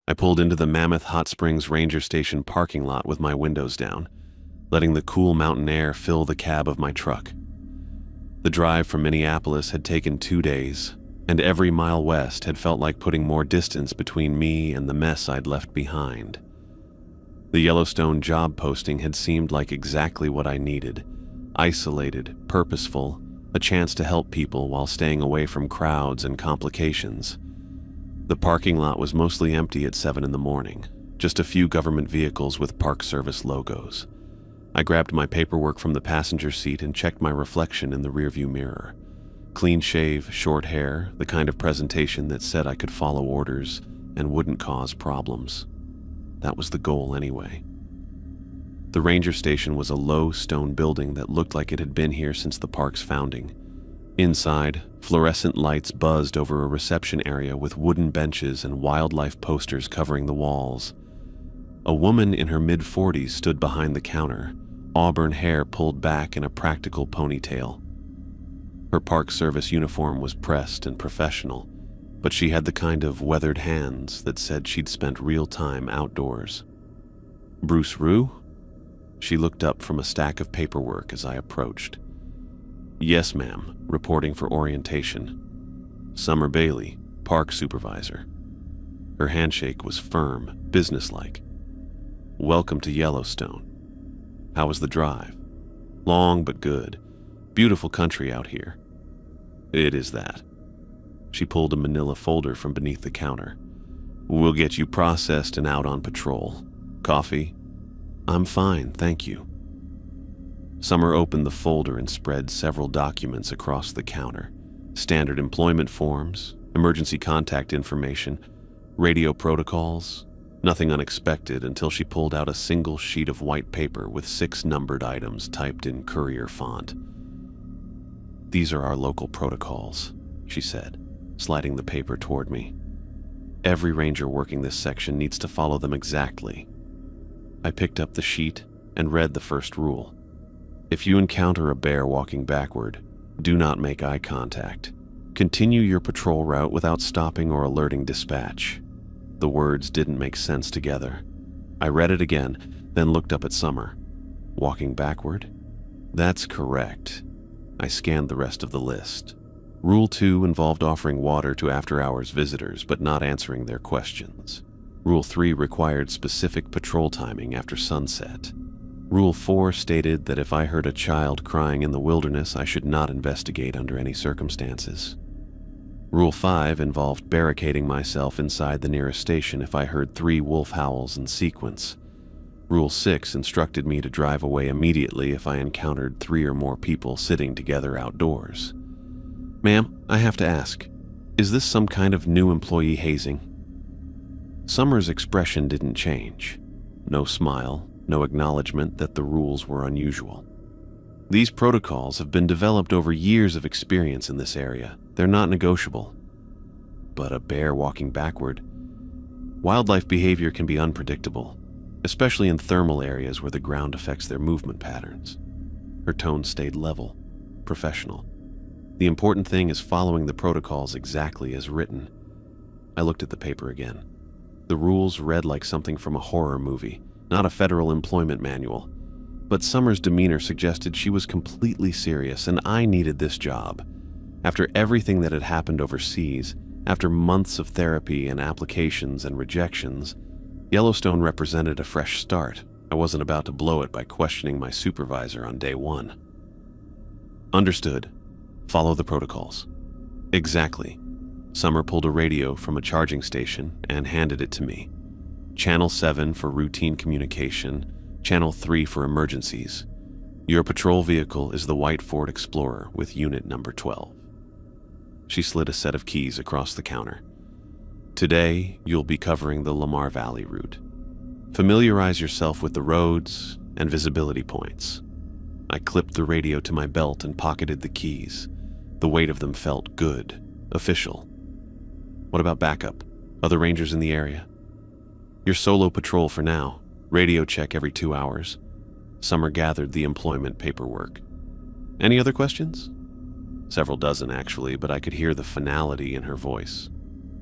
I pulled into the Mammoth Hot Springs Ranger Station parking lot with my windows down, letting the cool mountain air fill the cab of my truck. The drive from Minneapolis had taken 2 days, and every mile west had felt like putting more distance between me and the mess I'd left behind. The Yellowstone job posting had seemed like exactly what I needed: isolated, purposeful, a chance to help people while staying away from crowds and complications. The parking lot was mostly empty at 7 in the morning, just a few government vehicles with Park Service logos. I grabbed my paperwork from the passenger seat and checked my reflection in the rearview mirror. Clean shave, short hair, the kind of presentation that said I could follow orders and wouldn't cause problems. That was the goal anyway. The ranger station was a low stone building that looked like it had been here since the park's founding. Inside, fluorescent lights buzzed over a reception area with wooden benches and wildlife posters covering the walls. A woman in her mid-40s stood behind the counter, auburn hair pulled back in a practical ponytail. Her Park Service uniform was pressed and professional, but she had the kind of weathered hands that said she'd spent real time outdoors. "Bruce Rue?" She looked up from a stack of paperwork as I approached. "Yes, ma'am, reporting for orientation." "Summer Bailey, park supervisor." Her handshake was firm, businesslike. "Welcome to Yellowstone. How was the drive?" "Long but good. Beautiful country out here." "It is that." She pulled a manila folder from beneath the counter. "We'll get you processed and out on patrol. Coffee?" "I'm fine, thank you." Summer opened the folder and spread several documents across the counter. Standard employment forms, emergency contact information, radio protocols. Nothing unexpected until she pulled out a single sheet of white paper with 6 numbered items typed in courier font. "These are our local protocols," she said, sliding the paper toward me. "Every ranger working this section needs to follow them exactly." I picked up the sheet and read the first rule. If you encounter a bear walking backward, do not make eye contact. Continue your patrol route without stopping or alerting dispatch. The words didn't make sense together. I read it again, then looked up at Summer. Walking backward? That's correct. I scanned the rest of the list. Rule 2 involved offering water to after-hours visitors but not answering their questions. Rule 3 required specific patrol timing after sunset. Rule 4 stated that if I heard a child crying in the wilderness, I should not investigate under any circumstances. Rule 5 involved barricading myself inside the nearest station if I heard 3 wolf howls in sequence. Rule 6 instructed me to drive away immediately if I encountered 3 or more people sitting together outdoors. "Ma'am, I have to ask, is this some kind of new employee hazing?" Summer's expression didn't change. No smile, no acknowledgement that the rules were unusual. "These protocols have been developed over years of experience in this area. They're not negotiable." But a bear walking backward? Wildlife behavior can be unpredictable, especially in thermal areas where the ground affects their movement patterns. Her tone stayed level, professional. The important thing is following the protocols exactly as written. I looked at the paper again. The rules read like something from a horror movie, not a federal employment manual. But Summer's demeanor suggested she was completely serious, and I needed this job. After everything that had happened overseas, after months of therapy and applications and rejections, Yellowstone represented a fresh start. I wasn't about to blow it by questioning my supervisor on day 1. "Understood. Follow the protocols." "Exactly." Summer pulled a radio from a charging station and handed it to me. "Channel 7 for routine communication, Channel 3 for emergencies. Your patrol vehicle is the white Ford Explorer with unit number 12. She slid a set of keys across the counter. "Today, you'll be covering the Lamar Valley route. Familiarize yourself with the roads and visibility points." I clipped the radio to my belt and pocketed the keys. The weight of them felt good, official. "What about backup? Other rangers in the area?" "Your solo patrol for now. Radio check every 2 hours." Summer gathered the employment paperwork. "Any other questions?" Several dozen, actually, but I could hear the finality in her voice.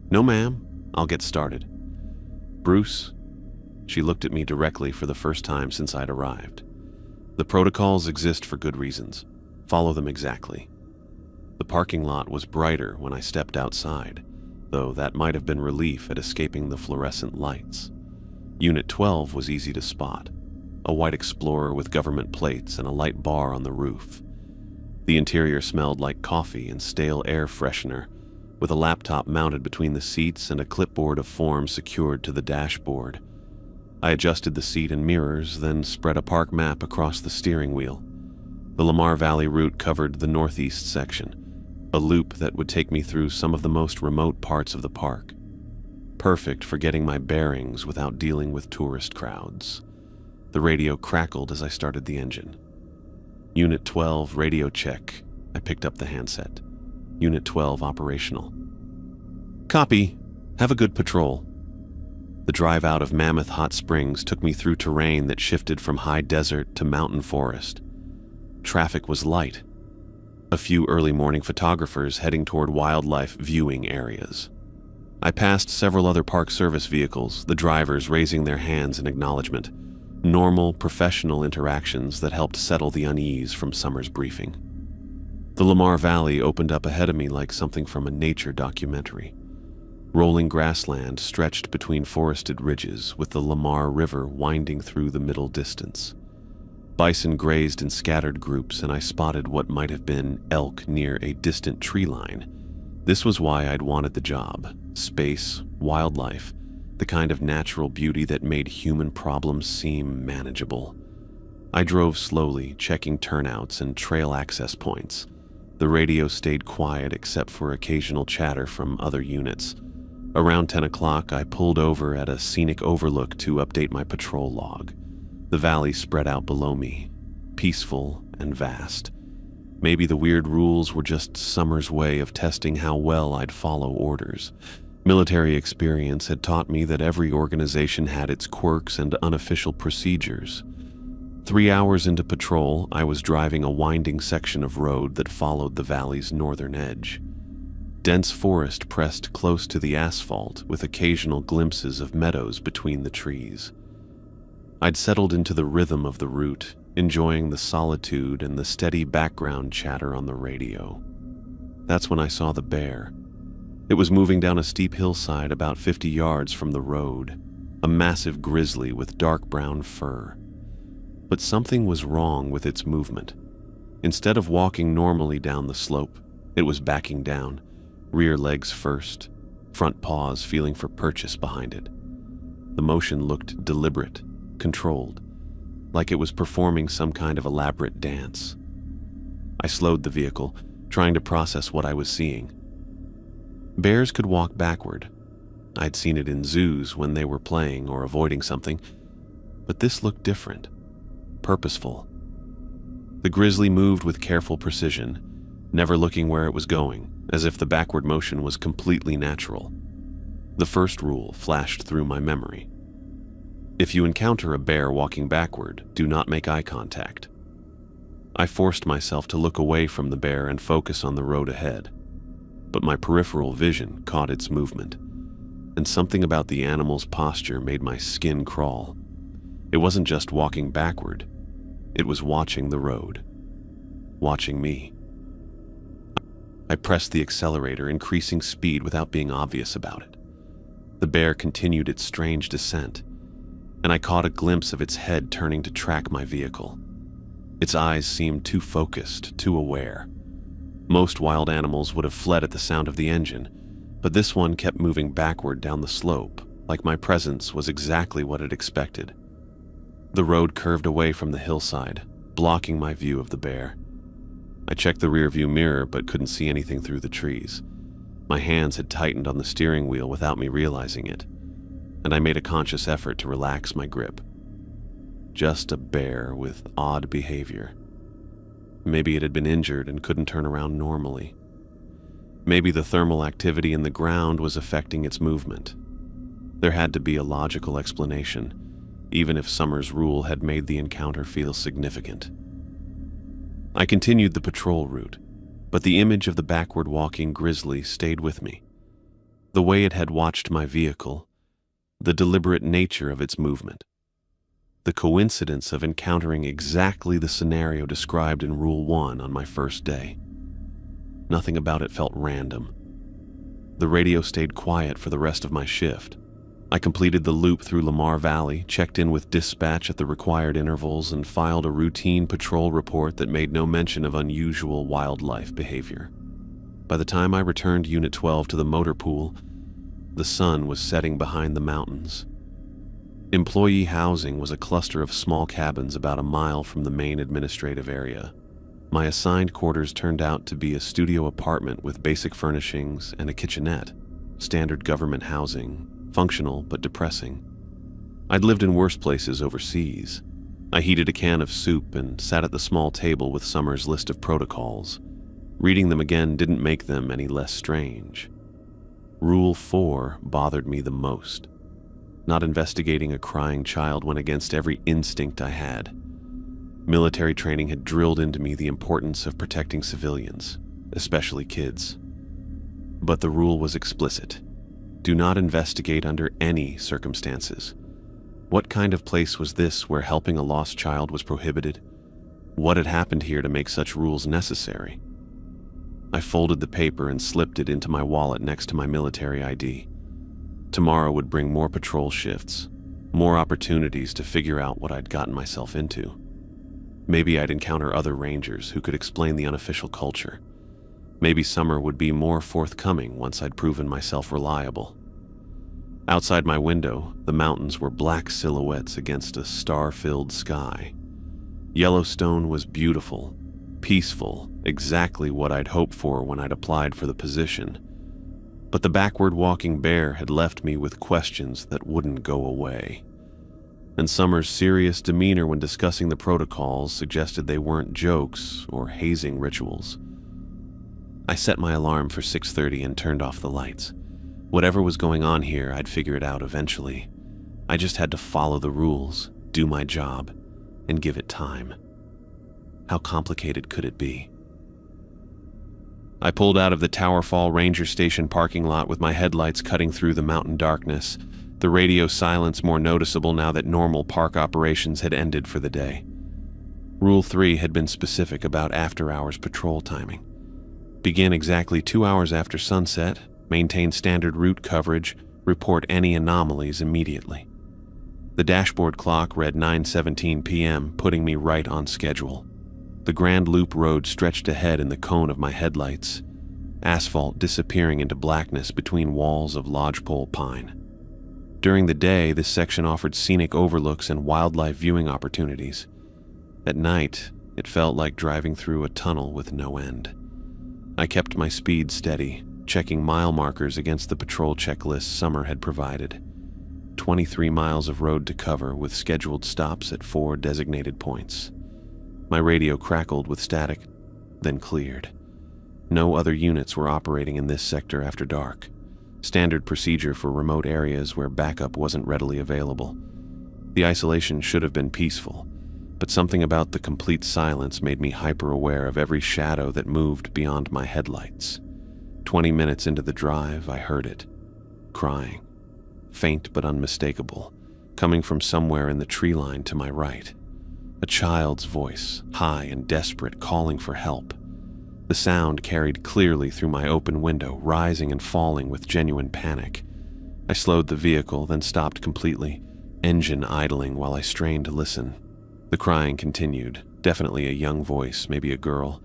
"No, ma'am. I'll get started." "Bruce?" She looked at me directly for the first time since I'd arrived. "The protocols exist for good reasons. Follow them exactly." The parking lot was brighter when I stepped outside, though that might have been relief at escaping the fluorescent lights. Unit 12 was easy to spot, a white Explorer with government plates and a light bar on the roof. The interior smelled like coffee and stale air freshener, with a laptop mounted between the seats and a clipboard of forms secured to the dashboard. I adjusted the seat and mirrors, then spread a park map across the steering wheel. The Lamar Valley route covered the northeast section, a loop that would take me through some of the most remote parts of the park. Perfect for getting my bearings without dealing with tourist crowds. The radio crackled as I started the engine. "Unit 12, radio check." I picked up the handset. "Unit 12 operational." "Copy. Have a good patrol." The drive out of Mammoth Hot Springs took me through terrain that shifted from high desert to mountain forest. Traffic was light. A few early morning photographers heading toward wildlife viewing areas. I passed several other Park Service vehicles, the drivers raising their hands in acknowledgement. Normal, professional interactions that helped settle the unease from summer's briefing. The Lamar Valley opened up ahead of me like something from a nature documentary. Rolling grassland stretched between forested ridges, with the Lamar River winding through the middle distance. Bison grazed in scattered groups, and I spotted what might have been elk near a distant tree line. This was why I'd wanted the job. Space, wildlife, the kind of natural beauty that made human problems seem manageable. I drove slowly, checking turnouts and trail access points. The radio stayed quiet except for occasional chatter from other units. Around 10 o'clock, I pulled over at a scenic overlook to update my patrol log. The valley spread out below me, peaceful and vast. Maybe the weird rules were just summer's way of testing how well I'd follow orders. Military experience had taught me that every organization had its quirks and unofficial procedures. 3 hours into patrol, I was driving a winding section of road that followed the valley's northern edge. Dense forest pressed close to the asphalt, with occasional glimpses of meadows between the trees. I'd settled into the rhythm of the route, enjoying the solitude and the steady background chatter on the radio. That's when I saw the bear. It was moving down a steep hillside about 50 yards from the road, a massive grizzly with dark brown fur. But something was wrong with its movement. Instead of walking normally down the slope, it was backing down, rear legs first, front paws feeling for purchase behind it. The motion looked deliberate, controlled, like it was performing some kind of elaborate dance. I slowed the vehicle, trying to process what I was seeing. Bears could walk backward. I'd seen it in zoos when they were playing or avoiding something, but this looked different, purposeful. The grizzly moved with careful precision, never looking where it was going, as if the backward motion was completely natural. The first rule flashed through my memory. If you encounter a bear walking backward, do not make eye contact. I forced myself to look away from the bear and focus on the road ahead, but my peripheral vision caught its movement, and something about the animal's posture made my skin crawl. It wasn't just walking backward, it was watching the road, watching me. I pressed the accelerator, increasing speed without being obvious about it. The bear continued its strange descent, and I caught a glimpse of its head turning to track my vehicle. Its eyes seemed too focused, too aware. Most wild animals would have fled at the sound of the engine, but this one kept moving backward down the slope, like my presence was exactly what it expected. The road curved away from the hillside, blocking my view of the bear. I checked the rearview mirror but couldn't see anything through the trees. My hands had tightened on the steering wheel without me realizing it, and I made a conscious effort to relax my grip. Just a bear with odd behavior. Maybe it had been injured and couldn't turn around normally. Maybe the thermal activity in the ground was affecting its movement. There had to be a logical explanation, even if Summer's rule had made the encounter feel significant. I continued the patrol route, but the image of the backward walking grizzly stayed with me. The way it had watched my vehicle, the deliberate nature of its movement, the coincidence of encountering exactly the scenario described in Rule 1 on my first day. Nothing about it felt random. The radio stayed quiet for the rest of my shift. I completed the loop through Lamar Valley, checked in with dispatch at the required intervals, and filed a routine patrol report that made no mention of unusual wildlife behavior. By the time I returned Unit 12 to the motor pool, the sun was setting behind the mountains. Employee housing was a cluster of small cabins about a mile from the main administrative area. My assigned quarters turned out to be a studio apartment with basic furnishings and a kitchenette, standard government housing, functional but depressing. I'd lived in worse places overseas. I heated a can of soup and sat at the small table with Summer's list of protocols. Reading them again didn't make them any less strange. Rule 4 bothered me the most. Not investigating a crying child went against every instinct I had. Military training had drilled into me the importance of protecting civilians, especially kids. But the rule was explicit. Do not investigate under any circumstances. What kind of place was this where helping a lost child was prohibited? What had happened here to make such rules necessary? I folded the paper and slipped it into my wallet next to my military ID. Tomorrow would bring more patrol shifts, more opportunities to figure out what I'd gotten myself into. Maybe I'd encounter other rangers who could explain the unofficial culture. Maybe Summer would be more forthcoming once I'd proven myself reliable. Outside my window, the mountains were black silhouettes against a star-filled sky. Yellowstone was beautiful, peaceful, exactly what I'd hoped for when I'd applied for the position. But the backward walking bear had left me with questions that wouldn't go away. And Summer's serious demeanor when discussing the protocols suggested they weren't jokes or hazing rituals. I set my alarm for 6:30 and turned off the lights. Whatever was going on here, I'd figure it out eventually. I just had to follow the rules, do my job, and give it time. How complicated could it be? I pulled out of the Towerfall Ranger Station parking lot with my headlights cutting through the mountain darkness, the radio silence more noticeable now that normal park operations had ended for the day. Rule 3 had been specific about after-hours patrol timing. Begin exactly 2 hours after sunset, maintain standard route coverage, report any anomalies immediately. The dashboard clock read 9:17 p.m., putting me right on schedule. The Grand Loop Road stretched ahead in the cone of my headlights, asphalt disappearing into blackness between walls of lodgepole pine. During the day, this section offered scenic overlooks and wildlife viewing opportunities. At night, it felt like driving through a tunnel with no end. I kept my speed steady, checking mile markers against the patrol checklist Summer had provided. 23 miles of road to cover with scheduled stops at 4 designated points. My radio crackled with static, then cleared. No other units were operating in this sector after dark. Standard procedure for remote areas where backup wasn't readily available. The isolation should have been peaceful, but something about the complete silence made me hyper-aware of every shadow that moved beyond my headlights. 20 minutes into the drive, I heard it. Crying. Faint but unmistakable, coming from somewhere in the tree line to my right. A child's voice, high and desperate, calling for help. The sound carried clearly through my open window, rising and falling with genuine panic. I slowed the vehicle, then stopped completely, engine idling while I strained to listen. The crying continued, definitely a young voice, maybe a girl.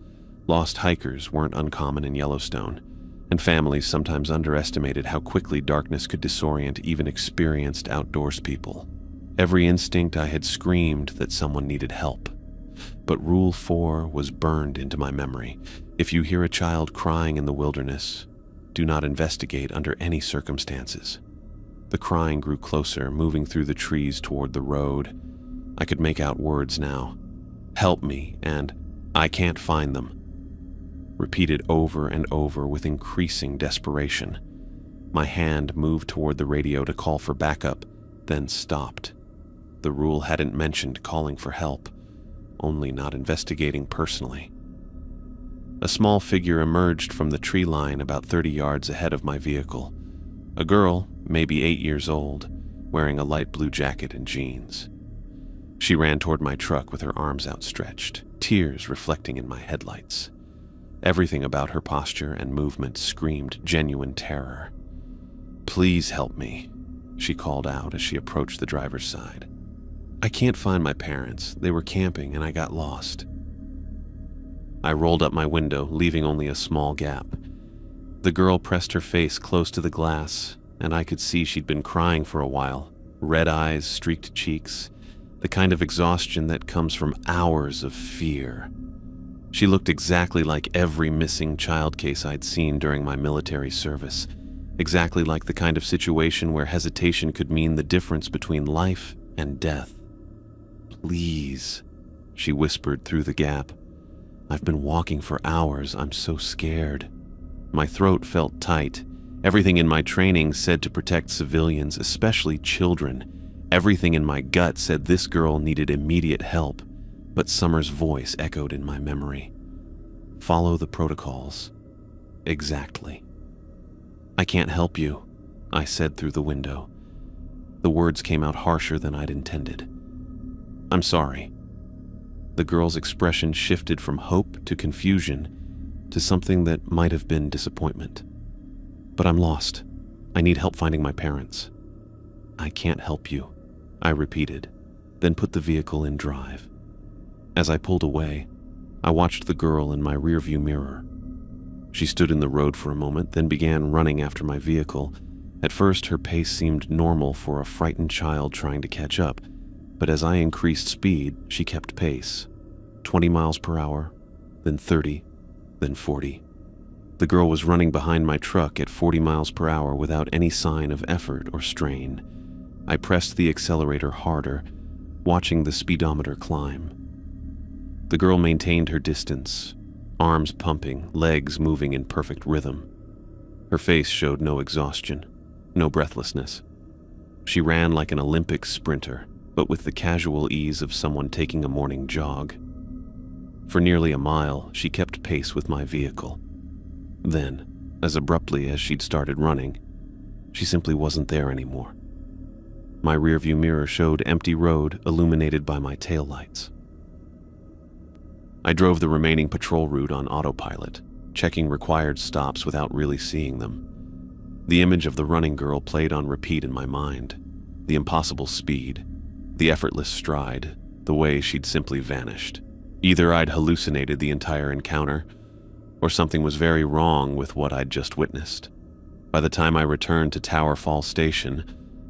Lost hikers weren't uncommon in Yellowstone, and families sometimes underestimated how quickly darkness could disorient even experienced outdoors people. Every instinct I had screamed that someone needed help. But Rule 4 was burned into my memory. If you hear a child crying in the wilderness, do not investigate under any circumstances. The crying grew closer, moving through the trees toward the road. I could make out words now. Help me, and I can't find them. Repeated over and over with increasing desperation. My hand moved toward the radio to call for backup, then stopped. The rule hadn't mentioned calling for help, only not investigating personally. A small figure emerged from the tree line about 30 yards ahead of my vehicle. A girl, maybe 8 years old, wearing a light blue jacket and jeans. She ran toward my truck with her arms outstretched, tears reflecting in my headlights. Everything about her posture and movement screamed genuine terror. "Please help me," she called out as she approached the driver's side. "I can't find my parents. They were camping and I got lost." I rolled up my window, leaving only a small gap. The girl pressed her face close to the glass, and I could see she'd been crying for a while. Red eyes, streaked cheeks, the kind of exhaustion that comes from hours of fear. She looked exactly like every missing child case I'd seen during my military service, exactly like the kind of situation where hesitation could mean the difference between life and death. "Please," she whispered through the gap. "I've been walking for hours. I'm so scared." My throat felt tight. Everything in my training said to protect civilians, especially children. Everything in my gut said this girl needed immediate help, but Summer's voice echoed in my memory. "Follow the protocols." Exactly. "I can't help you," I said through the window. The words came out harsher than I'd intended. "I'm sorry." The girl's expression shifted from hope to confusion to something that might have been disappointment. "But I'm lost. I need help finding my parents." "I can't help you," I repeated, then put the vehicle in drive. As I pulled away, I watched the girl in my rearview mirror. She stood in the road for a moment, then began running after my vehicle. At first, her pace seemed normal for a frightened child trying to catch up, but as I increased speed, she kept pace. 20 miles per hour, then 30, then 40. The girl was running behind my truck at 40 miles per hour without any sign of effort or strain. I pressed the accelerator harder, watching the speedometer climb. The girl maintained her distance, arms pumping, legs moving in perfect rhythm. Her face showed no exhaustion, no breathlessness. She ran like an Olympic sprinter, but with the casual ease of someone taking a morning jog. For nearly a mile, she kept pace with my vehicle. Then, as abruptly as she'd started running, she simply wasn't there anymore. My rearview mirror showed empty road illuminated by my taillights. I drove the remaining patrol route on autopilot, checking required stops without really seeing them. The image of the running girl played on repeat in my mind. The impossible speed, the effortless stride, the way she'd simply vanished. Either I'd hallucinated the entire encounter, or something was very wrong with what I'd just witnessed. By the time I returned to Tower Fall Station,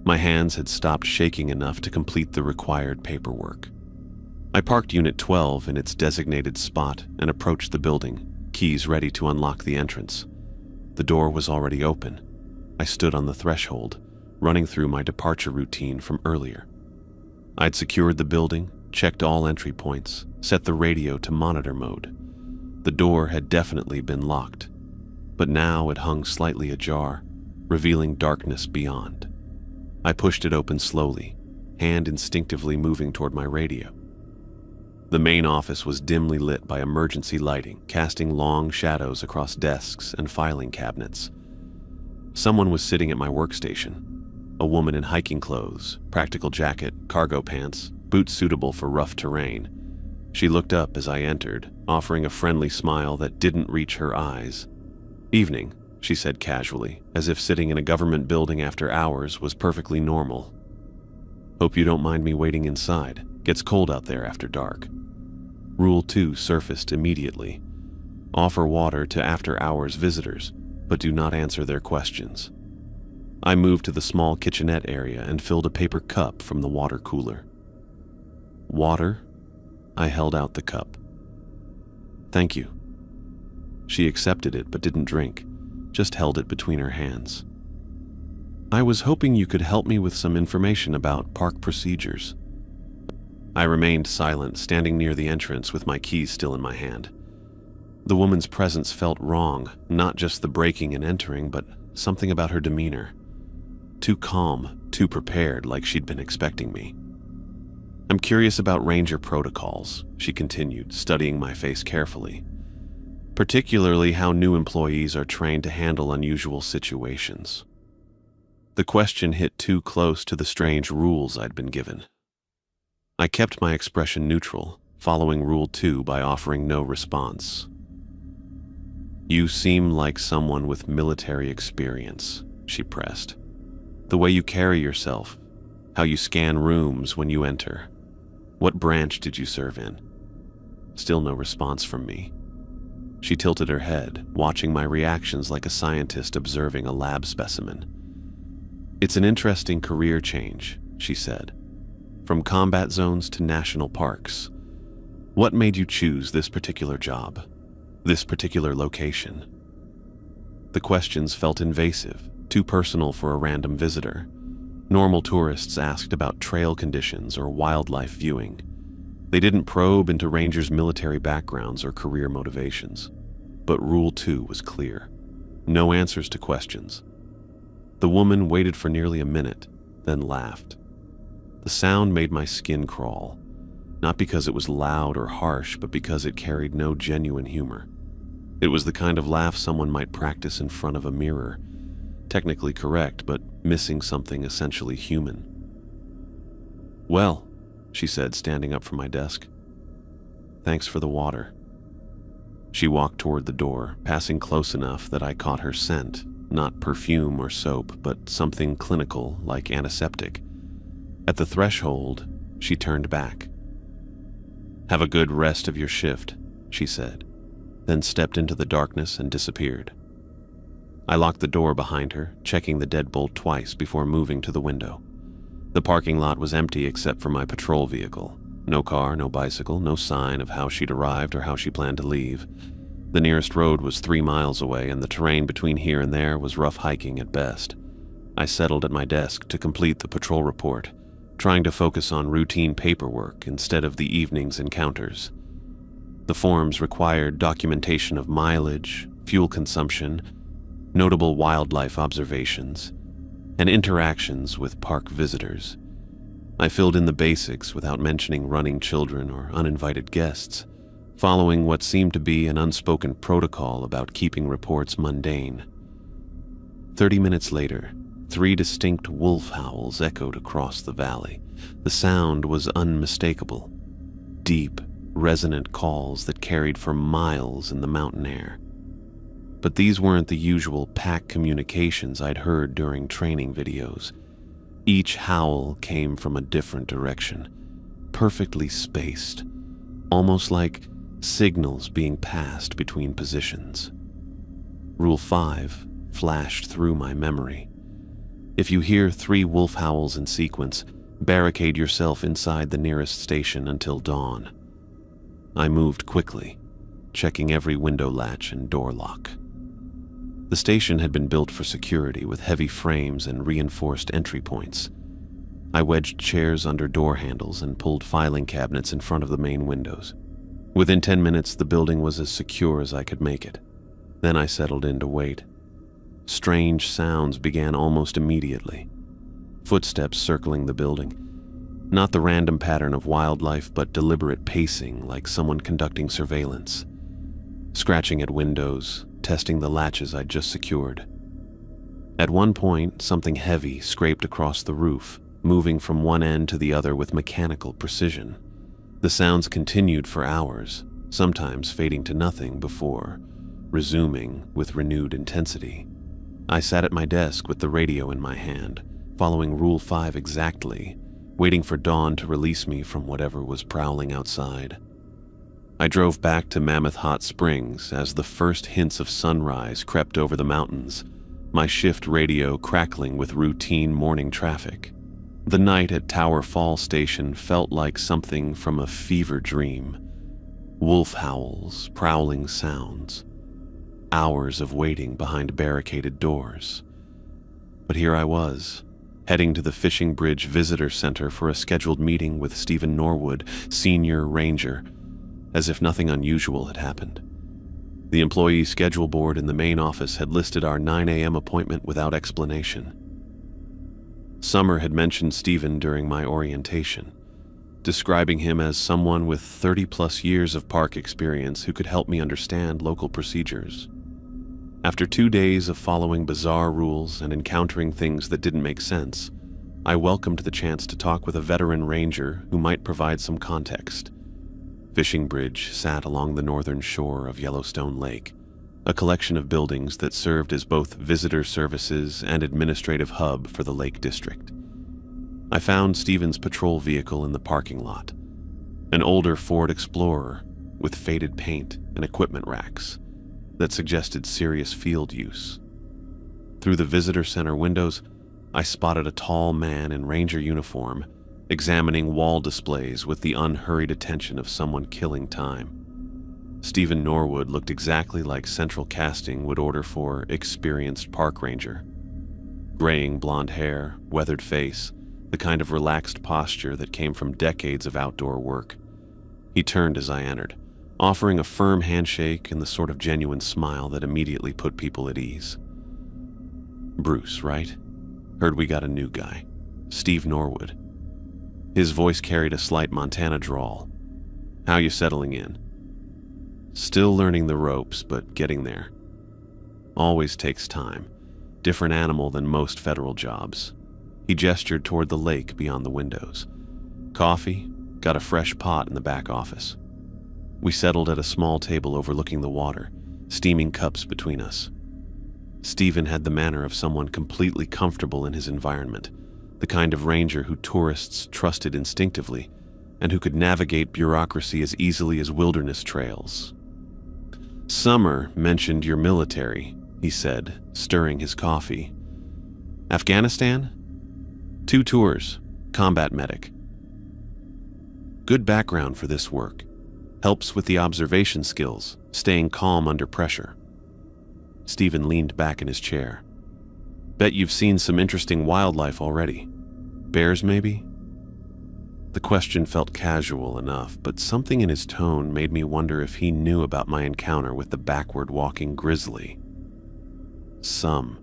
my hands had stopped shaking enough to complete the required paperwork. I parked Unit 12 in its designated spot and approached the building, keys ready to unlock the entrance. The door was already open. I stood on the threshold, running through my departure routine from earlier. I'd secured the building, checked all entry points, set the radio to monitor mode. The door had definitely been locked, but now it hung slightly ajar, revealing darkness beyond. I pushed it open slowly, hand instinctively moving toward my radio. The main office was dimly lit by emergency lighting, casting long shadows across desks and filing cabinets. Someone was sitting at my workstation, a woman in hiking clothes, practical jacket, cargo pants, boots suitable for rough terrain. She looked up as I entered, offering a friendly smile that didn't reach her eyes. "Evening," she said casually, as if sitting in a government building after hours was perfectly normal. "Hope you don't mind me waiting inside. Gets cold out there after dark." Rule 2 surfaced immediately. Offer water to after-hours visitors, but do not answer their questions. I moved to the small kitchenette area and filled a paper cup from the water cooler. "Water?" I held out the cup. "Thank you." She accepted it but didn't drink, just held it between her hands. "I was hoping you could help me with some information about park procedures." I remained silent, standing near the entrance with my keys still in my hand. The woman's presence felt wrong, not just the breaking and entering, but something about her demeanor. Too calm, too prepared, like she'd been expecting me. "I'm curious about ranger protocols," she continued, studying my face carefully. "Particularly how new employees are trained to handle unusual situations." The question hit too close to the strange rules I'd been given. I kept my expression neutral, following Rule 2 by offering no response. "You seem like someone with military experience," she pressed. "The way you carry yourself, how you scan rooms when you enter. What branch did you serve in?" Still no response from me. She tilted her head, watching my reactions like a scientist observing a lab specimen. "It's an interesting career change," she said. "From combat zones to national parks. What made you choose this particular job? This particular location?" The questions felt invasive, too personal for a random visitor. Normal tourists asked about trail conditions or wildlife viewing. They didn't probe into rangers' military backgrounds or career motivations. But Rule 2 was clear. No answers to questions. The woman waited for nearly a minute, then laughed. The sound made my skin crawl, not because it was loud or harsh, but because it carried no genuine humor. It was the kind of laugh someone might practice in front of a mirror, technically correct, but missing something essentially human. "Well," she said, standing up from my desk. "Thanks for the water." She walked toward the door, passing close enough that I caught her scent, not perfume or soap, but something clinical like antiseptic. At the threshold, she turned back. "Have a good rest of your shift," she said, then stepped into the darkness and disappeared. I locked the door behind her, checking the deadbolt twice before moving to the window. The parking lot was empty except for my patrol vehicle. No car, no bicycle, no sign of how she'd arrived or how she planned to leave. The nearest road was 3 miles away, and the terrain between here and there was rough hiking at best. I settled at my desk to complete the patrol report, trying to focus on routine paperwork instead of the evening's encounters. The forms required documentation of mileage, fuel consumption, notable wildlife observations, and interactions with park visitors. I filled in the basics without mentioning running children or uninvited guests, following what seemed to be an unspoken protocol about keeping reports mundane. 30 minutes later, 3 distinct wolf howls echoed across the valley. The sound was unmistakable. Deep, resonant calls that carried for miles in the mountain air. But these weren't the usual pack communications I'd heard during training videos. Each howl came from a different direction, perfectly spaced, almost like signals being passed between positions. Rule 5 flashed through my memory. If you hear 3 wolf howls in sequence, barricade yourself inside the nearest station until dawn. I moved quickly, checking every window latch and door lock. The station had been built for security with heavy frames and reinforced entry points. I wedged chairs under door handles and pulled filing cabinets in front of the main windows. Within 10 minutes, the building was as secure as I could make it. Then I settled in to wait. Strange sounds began almost immediately. Footsteps circling the building. Not the random pattern of wildlife, but deliberate pacing like someone conducting surveillance. Scratching at windows, testing the latches I'd just secured. At one point, something heavy scraped across the roof, moving from one end to the other with mechanical precision. The sounds continued for hours, sometimes fading to nothing before resuming with renewed intensity. I sat at my desk with the radio in my hand, following Rule 5 exactly, waiting for dawn to release me from whatever was prowling outside. I drove back to Mammoth Hot Springs as the first hints of sunrise crept over the mountains, my shift radio crackling with routine morning traffic. The night at Tower Fall Station felt like something from a fever dream. Wolf howls, prowling sounds, hours of waiting behind barricaded doors. But here I was, heading to the Fishing Bridge Visitor Center for a scheduled meeting with Stephen Norwood, Senior Ranger, as if nothing unusual had happened. The employee schedule board in the main office had listed our 9 a.m. appointment without explanation. Summer had mentioned Stephen during my orientation, describing him as someone with 30-plus years of park experience who could help me understand local procedures. After 2 days of following bizarre rules and encountering things that didn't make sense, I welcomed the chance to talk with a veteran ranger who might provide some context. Fishing Bridge sat along the northern shore of Yellowstone Lake, a collection of buildings that served as both visitor services and administrative hub for the Lake District. I found Stephen's patrol vehicle in the parking lot, an older Ford Explorer with faded paint and equipment racks that suggested serious field use. Through the visitor center windows, I spotted a tall man in ranger uniform examining wall displays with the unhurried attention of someone killing time. Stephen Norwood looked exactly like central casting would order for experienced park ranger. Graying blonde hair, weathered face, the kind of relaxed posture that came from decades of outdoor work. He turned as I entered, offering a firm handshake and the sort of genuine smile that immediately put people at ease. "Bruce, right? Heard we got a new guy. Steve Norwood." His voice carried a slight Montana drawl. "How you settling in?" "Still learning the ropes, but getting there. Always takes time. Different animal than most federal jobs." He gestured toward the lake beyond the windows. "Coffee? Got a fresh pot in the back office." We settled at a small table overlooking the water, steaming cups between us. Stephen had the manner of someone completely comfortable in his environment, the kind of ranger who tourists trusted instinctively and who could navigate bureaucracy as easily as wilderness trails. "Summer mentioned your military," he said, stirring his coffee. "Afghanistan?" "2 tours, combat medic." "Good background for this work. Helps with the observation skills, staying calm under pressure." Stephen leaned back in his chair. "Bet you've seen some interesting wildlife already. Bears, maybe?" The question felt casual enough, but something in his tone made me wonder if he knew about my encounter with the backward-walking grizzly. "Some.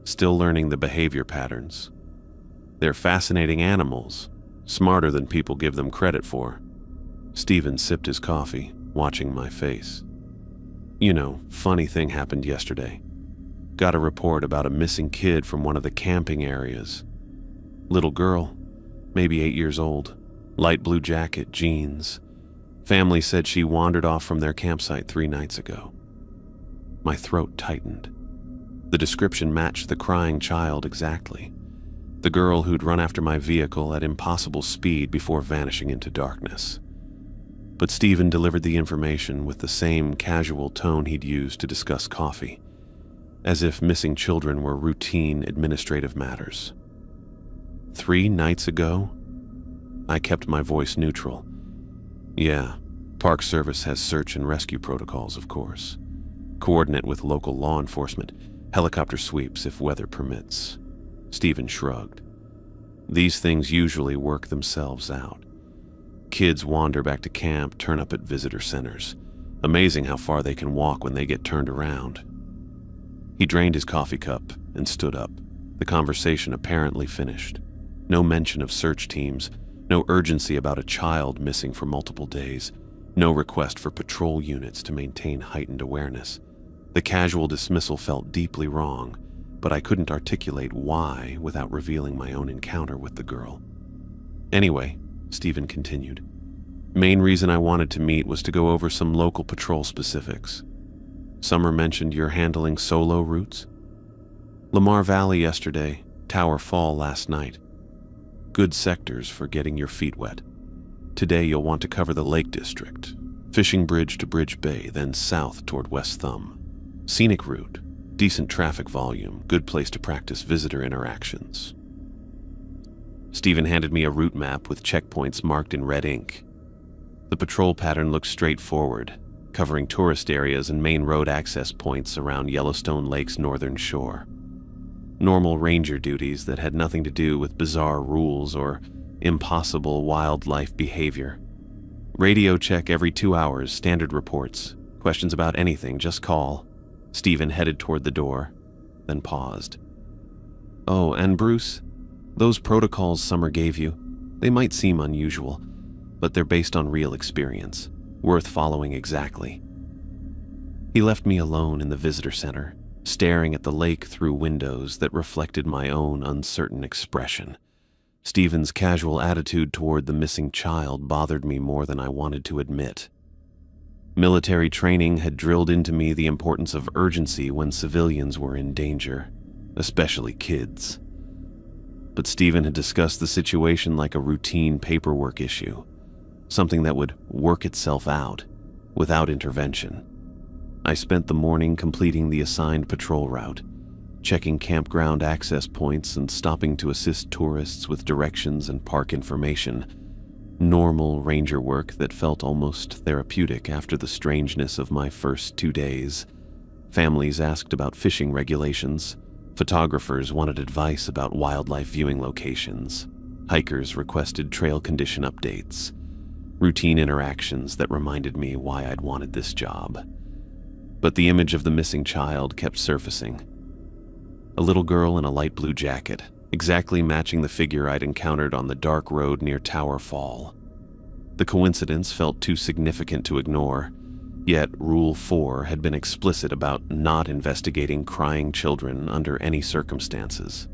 Still learning the behavior patterns. They're fascinating animals, smarter than people give them credit for." Stephen sipped his coffee, watching my face. "You know, funny thing happened yesterday. Got a report about a missing kid from one of the camping areas. Little girl, maybe 8 years old, light blue jacket, jeans. Family said she wandered off from their campsite 3 nights ago." My throat tightened. The description matched the crying child exactly. The girl who'd run after my vehicle at impossible speed before vanishing into darkness. But Stephen delivered the information with the same casual tone he'd used to discuss coffee, as if missing children were routine administrative matters. 3 nights ago? I kept my voice neutral. "Yeah, Park Service has search and rescue protocols, of course. Coordinate with local law enforcement, helicopter sweeps if weather permits." Stephen shrugged. "These things usually work themselves out. Kids wander back to camp, turn up at visitor centers. Amazing how far they can walk when they get turned around." He drained his coffee cup and stood up, the conversation apparently finished. No mention of search teams, no urgency about a child missing for multiple days, no request for patrol units to maintain heightened awareness. The casual dismissal felt deeply wrong, but I couldn't articulate why without revealing my own encounter with the girl. "Anyway," Stephen continued, "main reason I wanted to meet was to go over some local patrol specifics. Summer mentioned you're handling solo routes. Lamar Valley yesterday, Tower Fall last night. Good sectors for getting your feet wet. Today you'll want to cover the Lake District, Fishing Bridge to Bridge Bay, then south toward West Thumb. Scenic route, decent traffic volume, good place to practice visitor interactions." Stephen handed me a route map with checkpoints marked in red ink. The patrol pattern looked straightforward, covering tourist areas and main road access points around Yellowstone Lake's northern shore. Normal ranger duties that had nothing to do with bizarre rules or impossible wildlife behavior. Radio check every 2 hours, standard reports. Questions about anything, just call. Stephen headed toward the door, then paused. "Oh, and Bruce, those protocols Summer gave you, they might seem unusual, but they're based on real experience, worth following exactly." He left me alone in the visitor center, staring at the lake through windows that reflected my own uncertain expression. Stephen's casual attitude toward the missing child bothered me more than I wanted to admit. Military training had drilled into me the importance of urgency when civilians were in danger, especially kids. But Stephen had discussed the situation like a routine paperwork issue, something that would work itself out without intervention. I spent the morning completing the assigned patrol route, checking campground access points and stopping to assist tourists with directions and park information. Normal ranger work that felt almost therapeutic after the strangeness of my first 2 days. Families asked about fishing regulations. Photographers wanted advice about wildlife viewing locations. Hikers requested trail condition updates. Routine interactions that reminded me why I'd wanted this job. But the image of the missing child kept surfacing. A little girl in a light blue jacket, exactly matching the figure I'd encountered on the dark road near Tower Fall. The coincidence felt too significant to ignore, yet Rule 4 had been explicit about not investigating crying children under any circumstances.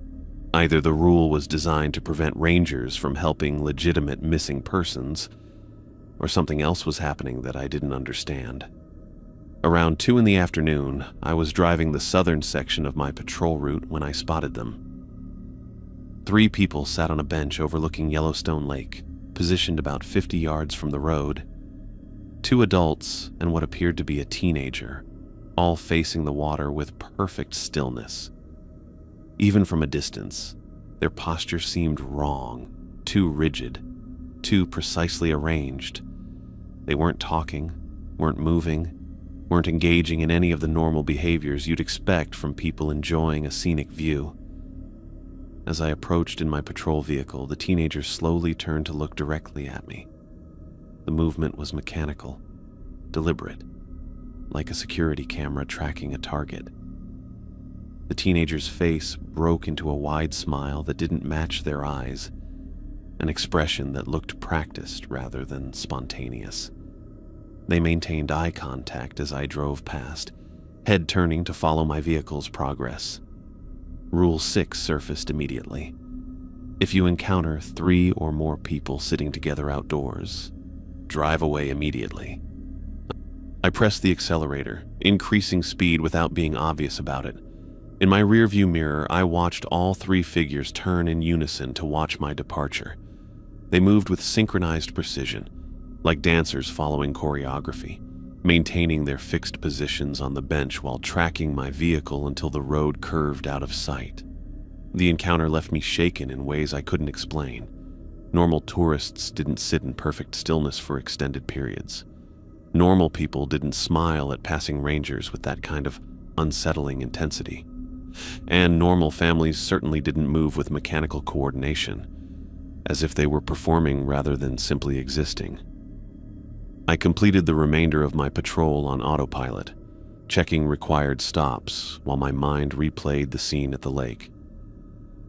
Either the rule was designed to prevent rangers from helping legitimate missing persons, or something else was happening that I didn't understand. Around 2 in the afternoon, I was driving the southern section of my patrol route when I spotted them. 3 people sat on a bench overlooking Yellowstone Lake, positioned about 50 yards from the road. 2 adults and what appeared to be a teenager, all facing the water with perfect stillness. Even from a distance, their posture seemed wrong, too rigid, too precisely arranged. They weren't talking, weren't moving, weren't engaging in any of the normal behaviors you'd expect from people enjoying a scenic view. As I approached in my patrol vehicle, the teenagers slowly turned to look directly at me. The movement was mechanical, deliberate, like a security camera tracking a target. The teenager's face broke into a wide smile that didn't match their eyes, an expression that looked practiced rather than spontaneous. They maintained eye contact as I drove past, head turning to follow my vehicle's progress. Rule 6 surfaced immediately. If you encounter 3 or more people sitting together outdoors, drive away immediately. I pressed the accelerator, increasing speed without being obvious about it. In my rearview mirror, I watched all 3 figures turn in unison to watch my departure. They moved with synchronized precision, like dancers following choreography, maintaining their fixed positions on the bench while tracking my vehicle until the road curved out of sight. The encounter left me shaken in ways I couldn't explain. Normal tourists didn't sit in perfect stillness for extended periods. Normal people didn't smile at passing rangers with that kind of unsettling intensity. And normal families certainly didn't move with mechanical coordination, as if they were performing rather than simply existing. I completed the remainder of my patrol on autopilot, checking required stops while my mind replayed the scene at the lake.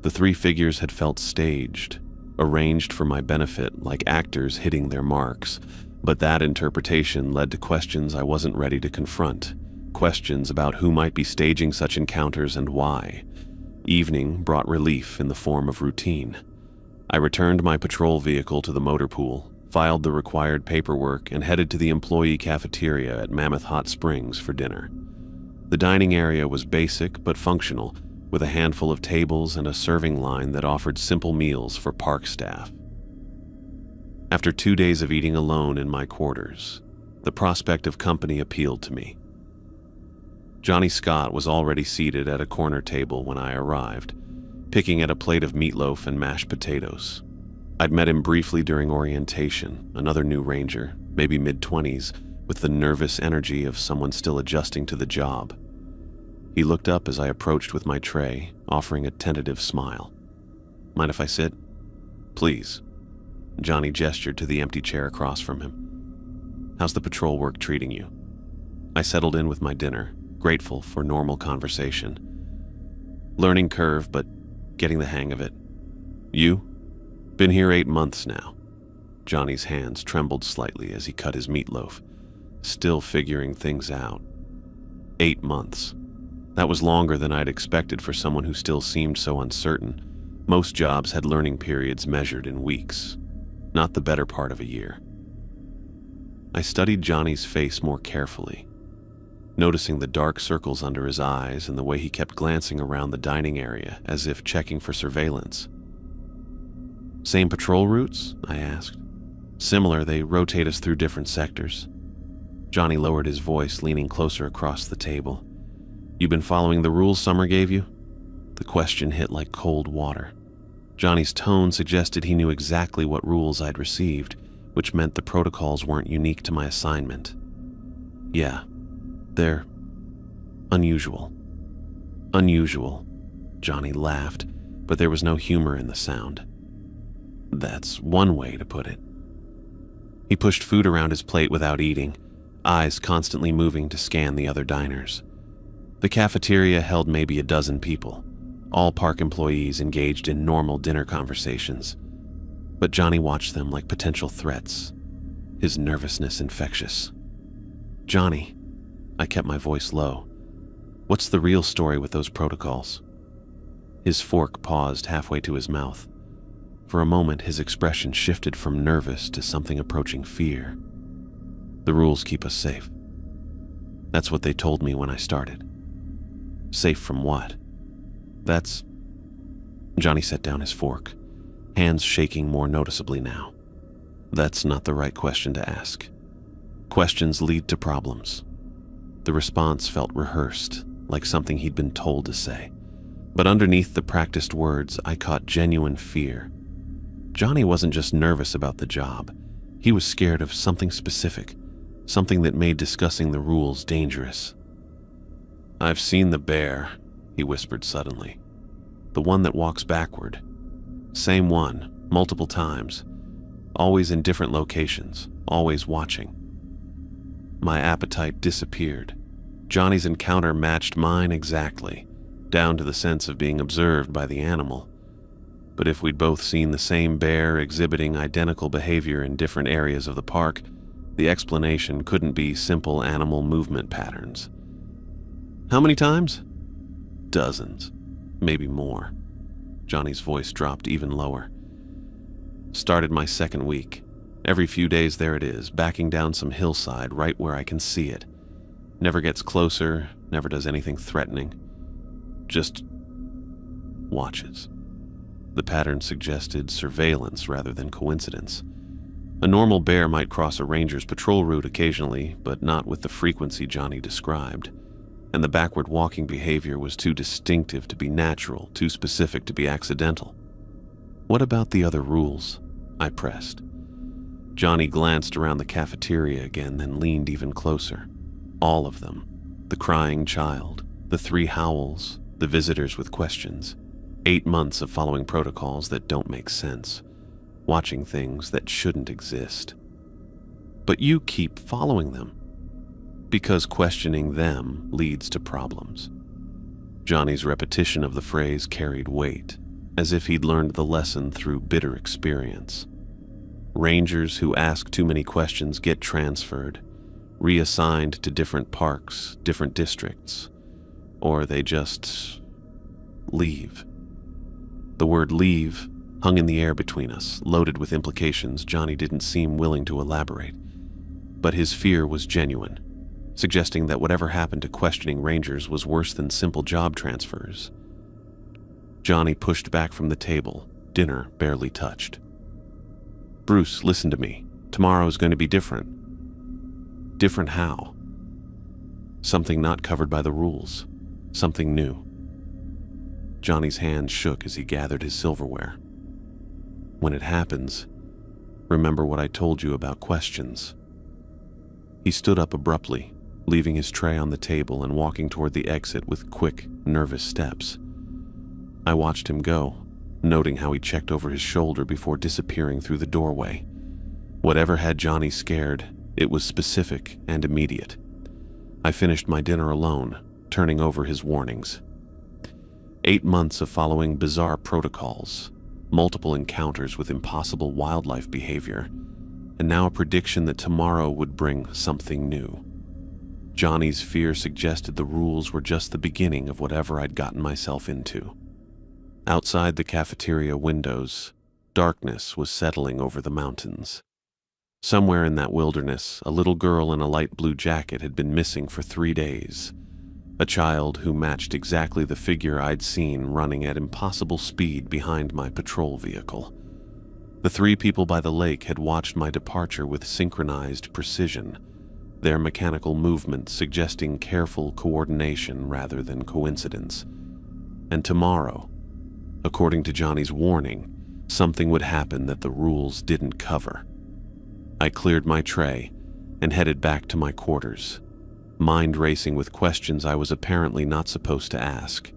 The 3 figures had felt staged, arranged for my benefit like actors hitting their marks, but that interpretation led to questions I wasn't ready to confront, questions about who might be staging such encounters and why. Evening brought relief in the form of routine. I returned my patrol vehicle to the motor pool, filed the required paperwork, and headed to the employee cafeteria at Mammoth Hot Springs for dinner. The dining area was basic but functional, with a handful of tables and a serving line that offered simple meals for park staff. After 2 days of eating alone in my quarters, the prospect of company appealed to me. Johnny Scott was already seated at a corner table when I arrived, picking at a plate of meatloaf and mashed potatoes. I'd met him briefly during orientation, another new ranger, maybe mid-20s, with the nervous energy of someone still adjusting to the job. He looked up as I approached with my tray, offering a tentative smile. "Mind if I sit?" "Please." Johnny gestured to the empty chair across from him. "How's the patrol work treating you?" I settled in with my dinner, grateful for normal conversation. "Learning curve, but getting the hang of it." "You?" "Been here 8 months now." Johnny's hands trembled slightly as he cut his meatloaf, still figuring things out. 8 months. That was longer than I'd expected for someone who still seemed so uncertain. Most jobs had learning periods measured in weeks, not the better part of a year. I studied Johnny's face more carefully, noticing the dark circles under his eyes and the way he kept glancing around the dining area as if checking for surveillance. "Same patrol routes?" I asked. "Similar, they rotate us through different sectors." Johnny lowered his voice, leaning closer across the table. "You been following the rules Summer gave you?" The question hit like cold water. Johnny's tone suggested he knew exactly what rules I'd received, which meant the protocols weren't unique to my assignment. "Yeah, they're unusual." "Unusual," Johnny laughed, but there was no humor in the sound. "That's one way to put it." He pushed food around his plate without eating, eyes constantly moving to scan the other diners. The cafeteria held maybe a dozen people, all park employees engaged in normal dinner conversations. But Johnny watched them like potential threats, his nervousness infectious. "Johnny," I kept my voice low, "what's the real story with those protocols?" His fork paused halfway to his mouth. For a moment, his expression shifted from nervous to something approaching fear. "The rules keep us safe. That's what they told me when I started." "Safe from what?" "That's..." Johnny set down his fork, hands shaking more noticeably now. "That's not the right question to ask. Questions lead to problems." The response felt rehearsed, like something he'd been told to say. But underneath the practiced words, I caught genuine fear. Johnny wasn't just nervous about the job. He was scared of something specific, something that made discussing the rules dangerous. "I've seen the bear," he whispered suddenly. "The one that walks backward. Same one, multiple times. Always in different locations, always watching." My appetite disappeared. Johnny's encounter matched mine exactly, down to the sense of being observed by the animal. But if we'd both seen the same bear exhibiting identical behavior in different areas of the park, the explanation couldn't be simple animal movement patterns. "How many times?" "Dozens, maybe more." Johnny's voice dropped even lower. "Started my second week. Every few days there it is, backing down some hillside right where I can see it. Never gets closer, never does anything threatening. Just watches." The pattern suggested surveillance rather than coincidence. A normal bear might cross a ranger's patrol route occasionally, but not with the frequency Johnny described. And the backward walking behavior was too distinctive to be natural, too specific to be accidental. "What about the other rules?" I pressed. Johnny glanced around the cafeteria again, then leaned even closer. All of them. The crying child, the 3 howls, the visitors with questions. 8 months of following protocols that don't make sense, watching things that shouldn't exist. "But you keep following them." "Because questioning them leads to problems." Johnny's repetition of the phrase carried weight, as if he'd learned the lesson through bitter experience. Rangers who ask too many questions get transferred, reassigned to different parks, different districts, or they just leave. The word "leave" hung in the air between us, loaded with implications Johnny didn't seem willing to elaborate. But his fear was genuine, suggesting that whatever happened to questioning rangers was worse than simple job transfers. Johnny pushed back from the table, dinner barely touched. "Bruce, listen to me. Tomorrow is going to be different." "Different how?" "Something not covered by the rules. Something new." Johnny's hand shook as he gathered his silverware. "When it happens, remember what I told you about questions." He stood up abruptly, leaving his tray on the table and walking toward the exit with quick, nervous steps. I watched him go, noting how he checked over his shoulder before disappearing through the doorway. Whatever had Johnny scared, it was specific and immediate. I finished my dinner alone, turning over his warnings. 8 months of following bizarre protocols, multiple encounters with impossible wildlife behavior, and now a prediction that tomorrow would bring something new. Johnny's fear suggested the rules were just the beginning of whatever I'd gotten myself into. Outside the cafeteria windows, darkness was settling over the mountains. Somewhere in that wilderness, a little girl in a light blue jacket had been missing for 3 days. A child who matched exactly the figure I'd seen running at impossible speed behind my patrol vehicle. The 3 people by the lake had watched my departure with synchronized precision, their mechanical movements suggesting careful coordination rather than coincidence. And tomorrow, according to Johnny's warning, something would happen that the rules didn't cover. I cleared my tray and headed back to my quarters, mind racing with questions I was apparently not supposed to ask.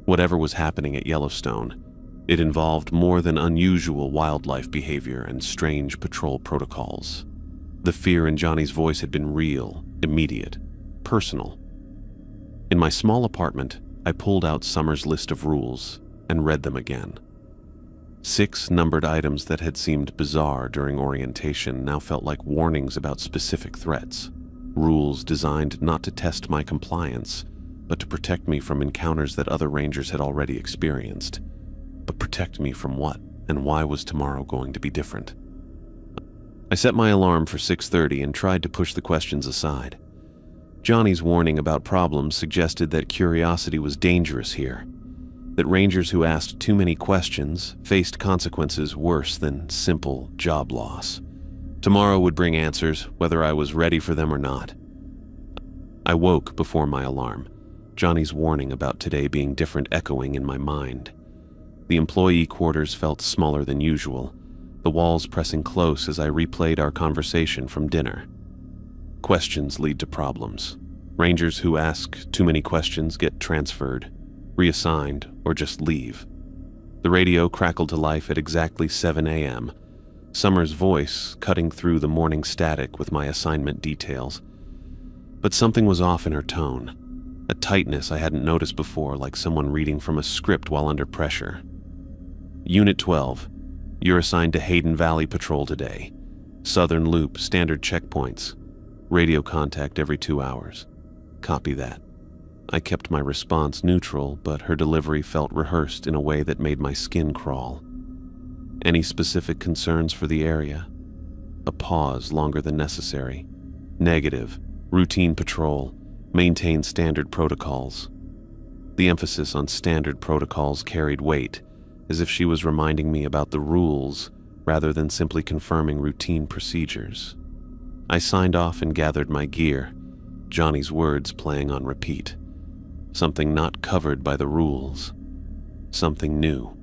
Whatever was happening at Yellowstone, it involved more than unusual wildlife behavior and strange patrol protocols. The fear in Johnny's voice had been real, immediate, personal. In my small apartment, I pulled out Summer's list of rules and read them again. 6 numbered items that had seemed bizarre during orientation now felt like warnings about specific threats. Rules designed not to test my compliance, but to protect me from encounters that other rangers had already experienced. But protect me from what, and why was tomorrow going to be different? I set my alarm for 6:30 and tried to push the questions aside. Johnny's warning about problems suggested that curiosity was dangerous here, that rangers who asked too many questions faced consequences worse than simple job loss. Tomorrow would bring answers, whether I was ready for them or not. I woke before my alarm, Johnny's warning about today being different echoing in my mind. The employee quarters felt smaller than usual, the walls pressing close as I replayed our conversation from dinner. Questions lead to problems. Rangers who ask too many questions get transferred, reassigned, or just leave. The radio crackled to life at exactly 7 a.m., Summer's voice cutting through the morning static with my assignment details. But something was off in her tone, a tightness I hadn't noticed before, like someone reading from a script while under pressure. Unit 12, you're assigned to Hayden Valley Patrol today. Southern Loop, standard checkpoints. Radio contact every 2 hours. Copy that. I kept my response neutral, but her delivery felt rehearsed in a way that made my skin crawl. Any specific concerns for the area? A pause longer than necessary. Negative. Routine patrol. Maintain standard protocols. The emphasis on standard protocols carried weight, as if she was reminding me about the rules rather than simply confirming routine procedures. I signed off and gathered my gear, Johnny's words playing on repeat. Something not covered by the rules. Something new.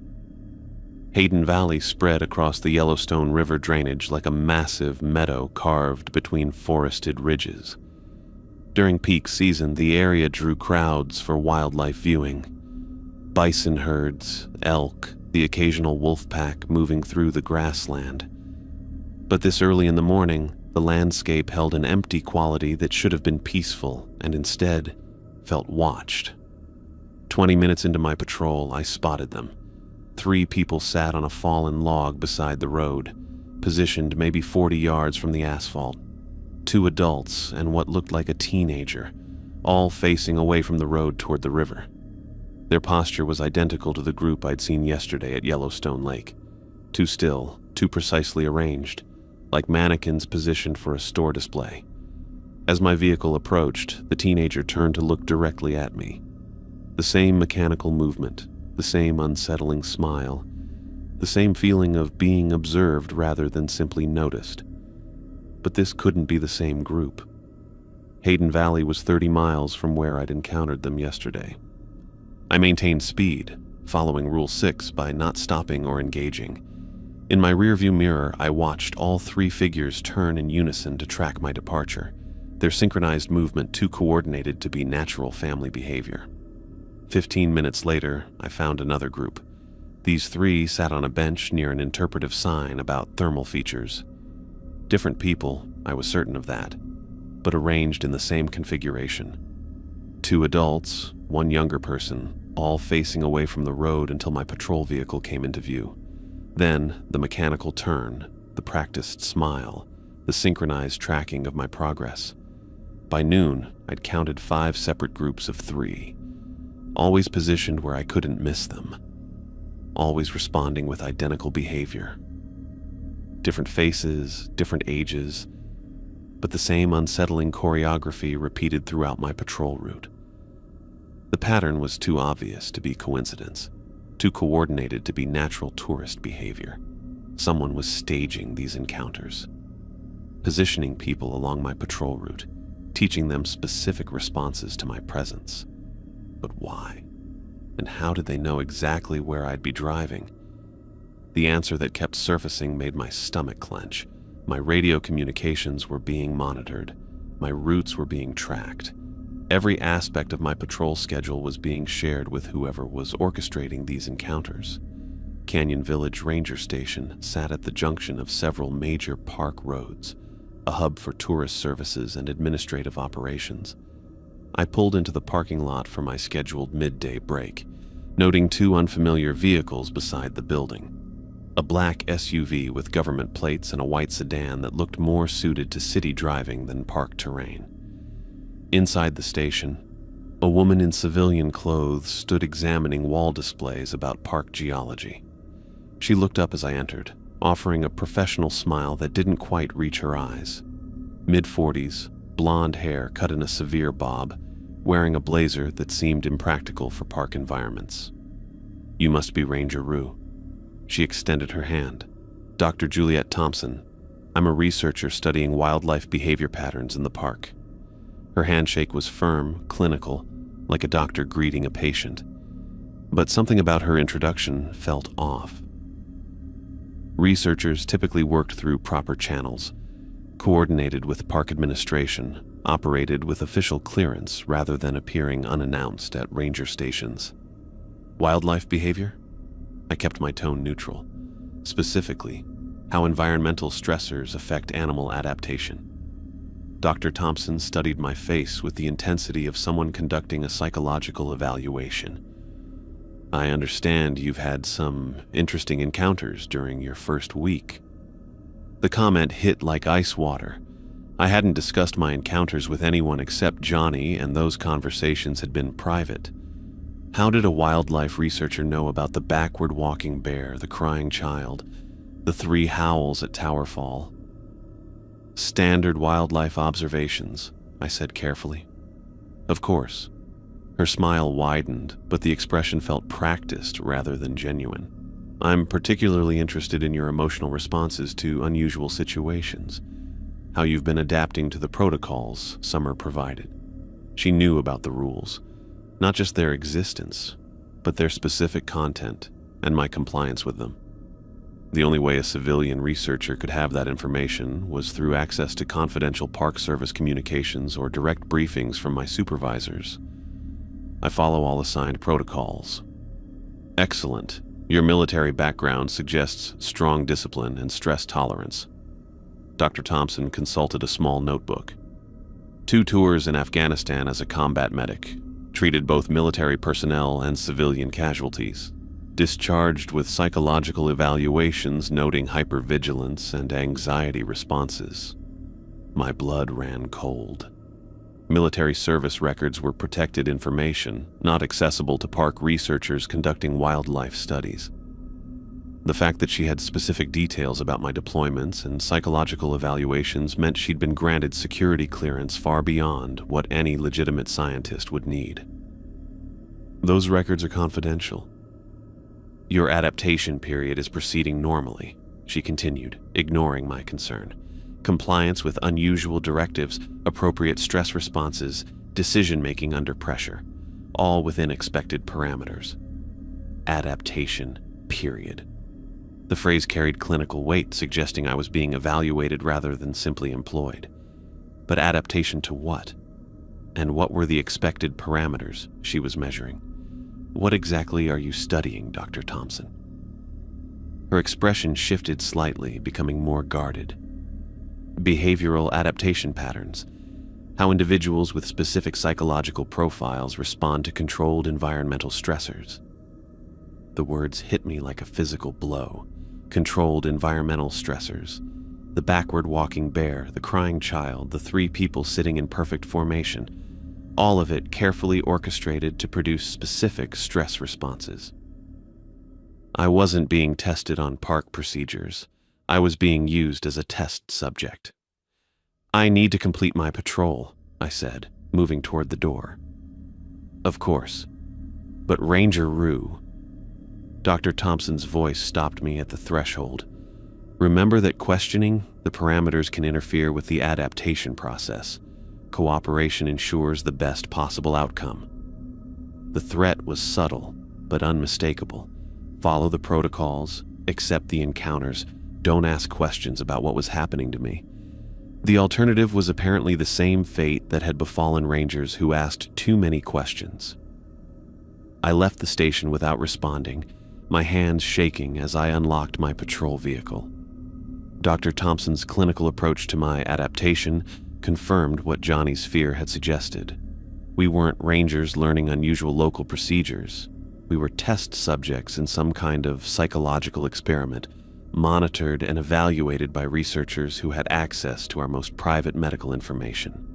Hayden Valley spread across the Yellowstone River drainage like a massive meadow carved between forested ridges. During peak season, the area drew crowds for wildlife viewing. Bison herds, elk, the occasional wolf pack moving through the grassland. But this early in the morning, the landscape held an empty quality that should have been peaceful and instead felt watched. 20 minutes into my patrol, I spotted them. 3 people sat on a fallen log beside the road, positioned maybe 40 yards from the asphalt. 2 adults and what looked like a teenager, all facing away from the road toward the river. Their posture was identical to the group I'd seen yesterday at Yellowstone Lake. Too still, too precisely arranged, like mannequins positioned for a store display. As my vehicle approached, the teenager turned to look directly at me. The same mechanical movement, the same unsettling smile, the same feeling of being observed rather than simply noticed. But this couldn't be the same group. Hayden Valley was 30 miles from where I'd encountered them yesterday. I maintained speed, following Rule 6 by not stopping or engaging. In my rearview mirror, I watched all 3 figures turn in unison to track my departure, their synchronized movement too coordinated to be natural family behavior. 15 minutes later, I found another group. These 3 sat on a bench near an interpretive sign about thermal features. Different people, I was certain of that, but arranged in the same configuration. 2 adults, 1 younger person, all facing away from the road until my patrol vehicle came into view. Then, the mechanical turn, the practiced smile, the synchronized tracking of my progress. By noon, I'd counted 5 separate groups of 3, always positioned where I couldn't miss them, always responding with identical behavior. Different faces, different ages, but the same unsettling choreography repeated throughout my patrol route. The pattern was too obvious to be coincidence, too coordinated to be natural tourist behavior. Someone was staging these encounters, positioning people along my patrol route, teaching them specific responses to my presence. But why? And how did they know exactly where I'd be driving? The answer that kept surfacing made my stomach clench. My radio communications were being monitored. My routes were being tracked. Every aspect of my patrol schedule was being shared with whoever was orchestrating these encounters. Canyon Village Ranger Station sat at the junction of several major park roads, a hub for tourist services and administrative operations. I pulled into the parking lot for my scheduled midday break, noting 2 unfamiliar vehicles beside the building. A black SUV with government plates and a white sedan that looked more suited to city driving than park terrain. Inside the station, a woman in civilian clothes stood examining wall displays about park geology. She looked up as I entered, offering a professional smile that didn't quite reach her eyes. Mid-40s, blonde hair cut in a severe bob, wearing a blazer that seemed impractical for park environments. "You must be Ranger Rue." She extended her hand. "Dr. Juliet Thompson. I'm a researcher studying wildlife behavior patterns in the park." Her handshake was firm, clinical, like a doctor greeting a patient. But something about her introduction felt off. Researchers typically worked through proper channels, coordinated with park administration, operated with official clearance rather than appearing unannounced at ranger stations. Wildlife behavior? I kept my tone neutral. Specifically, how environmental stressors affect animal adaptation. Dr. Thompson studied my face with the intensity of someone conducting a psychological evaluation. "I understand you've had some interesting encounters during your first week." The comment hit like ice water. I hadn't discussed my encounters with anyone except Johnny, and those conversations had been private. How did a wildlife researcher know about the backward walking bear, the crying child, the 3 howls at Tower Fall? "Standard wildlife observations," I said carefully. "Of course." Her smile widened, but the expression felt practiced rather than genuine. "I'm particularly interested in your emotional responses to unusual situations, how you've been adapting to the protocols Summer provided." She knew about the rules, not just their existence, but their specific content and my compliance with them. The only way a civilian researcher could have that information was through access to confidential Park Service communications or direct briefings from my supervisors. "I follow all assigned protocols." "Excellent. Your military background suggests strong discipline and stress tolerance." Dr. Thompson consulted a small notebook. 2 tours in Afghanistan as a combat medic, treated both military personnel and civilian casualties. Discharged with psychological evaluations noting hypervigilance and anxiety responses. My blood ran cold. Military service records were protected information, not accessible to park researchers conducting wildlife studies. The fact that she had specific details about my deployments and psychological evaluations meant she'd been granted security clearance far beyond what any legitimate scientist would need. "Those records are confidential. Your adaptation period is proceeding normally," she continued, ignoring my concern. "Compliance with unusual directives, appropriate stress responses, decision-making under pressure, all within expected parameters. Adaptation period." The phrase carried clinical weight, suggesting I was being evaluated rather than simply employed. But adaptation to what? And what were the expected parameters she was measuring? "What exactly are you studying, Dr. Thompson?" Her expression shifted slightly, becoming more guarded. "Behavioral adaptation patterns. How individuals with specific psychological profiles respond to controlled environmental stressors." The words hit me like a physical blow. Controlled environmental stressors. The backward walking bear, the crying child, the 3 people sitting in perfect formation, all of it carefully orchestrated to produce specific stress responses. I wasn't being tested on park procedures. I was being used as a test subject. "I need to complete my patrol," I said, moving toward the door. "Of course. But Ranger Rue..." Dr. Thompson's voice stopped me at the threshold. "Remember that questioning the parameters can interfere with the adaptation process. Cooperation ensures the best possible outcome." The threat was subtle, but unmistakable. Follow the protocols, accept the encounters, don't ask questions about what was happening to me. The alternative was apparently the same fate that had befallen rangers who asked too many questions. I left the station without responding, my hands shaking as I unlocked my patrol vehicle. Dr. Thompson's clinical approach to my adaptation confirmed what Johnny's fear had suggested. We weren't rangers learning unusual local procedures. We were test subjects in some kind of psychological experiment, monitored and evaluated by researchers who had access to our most private medical information.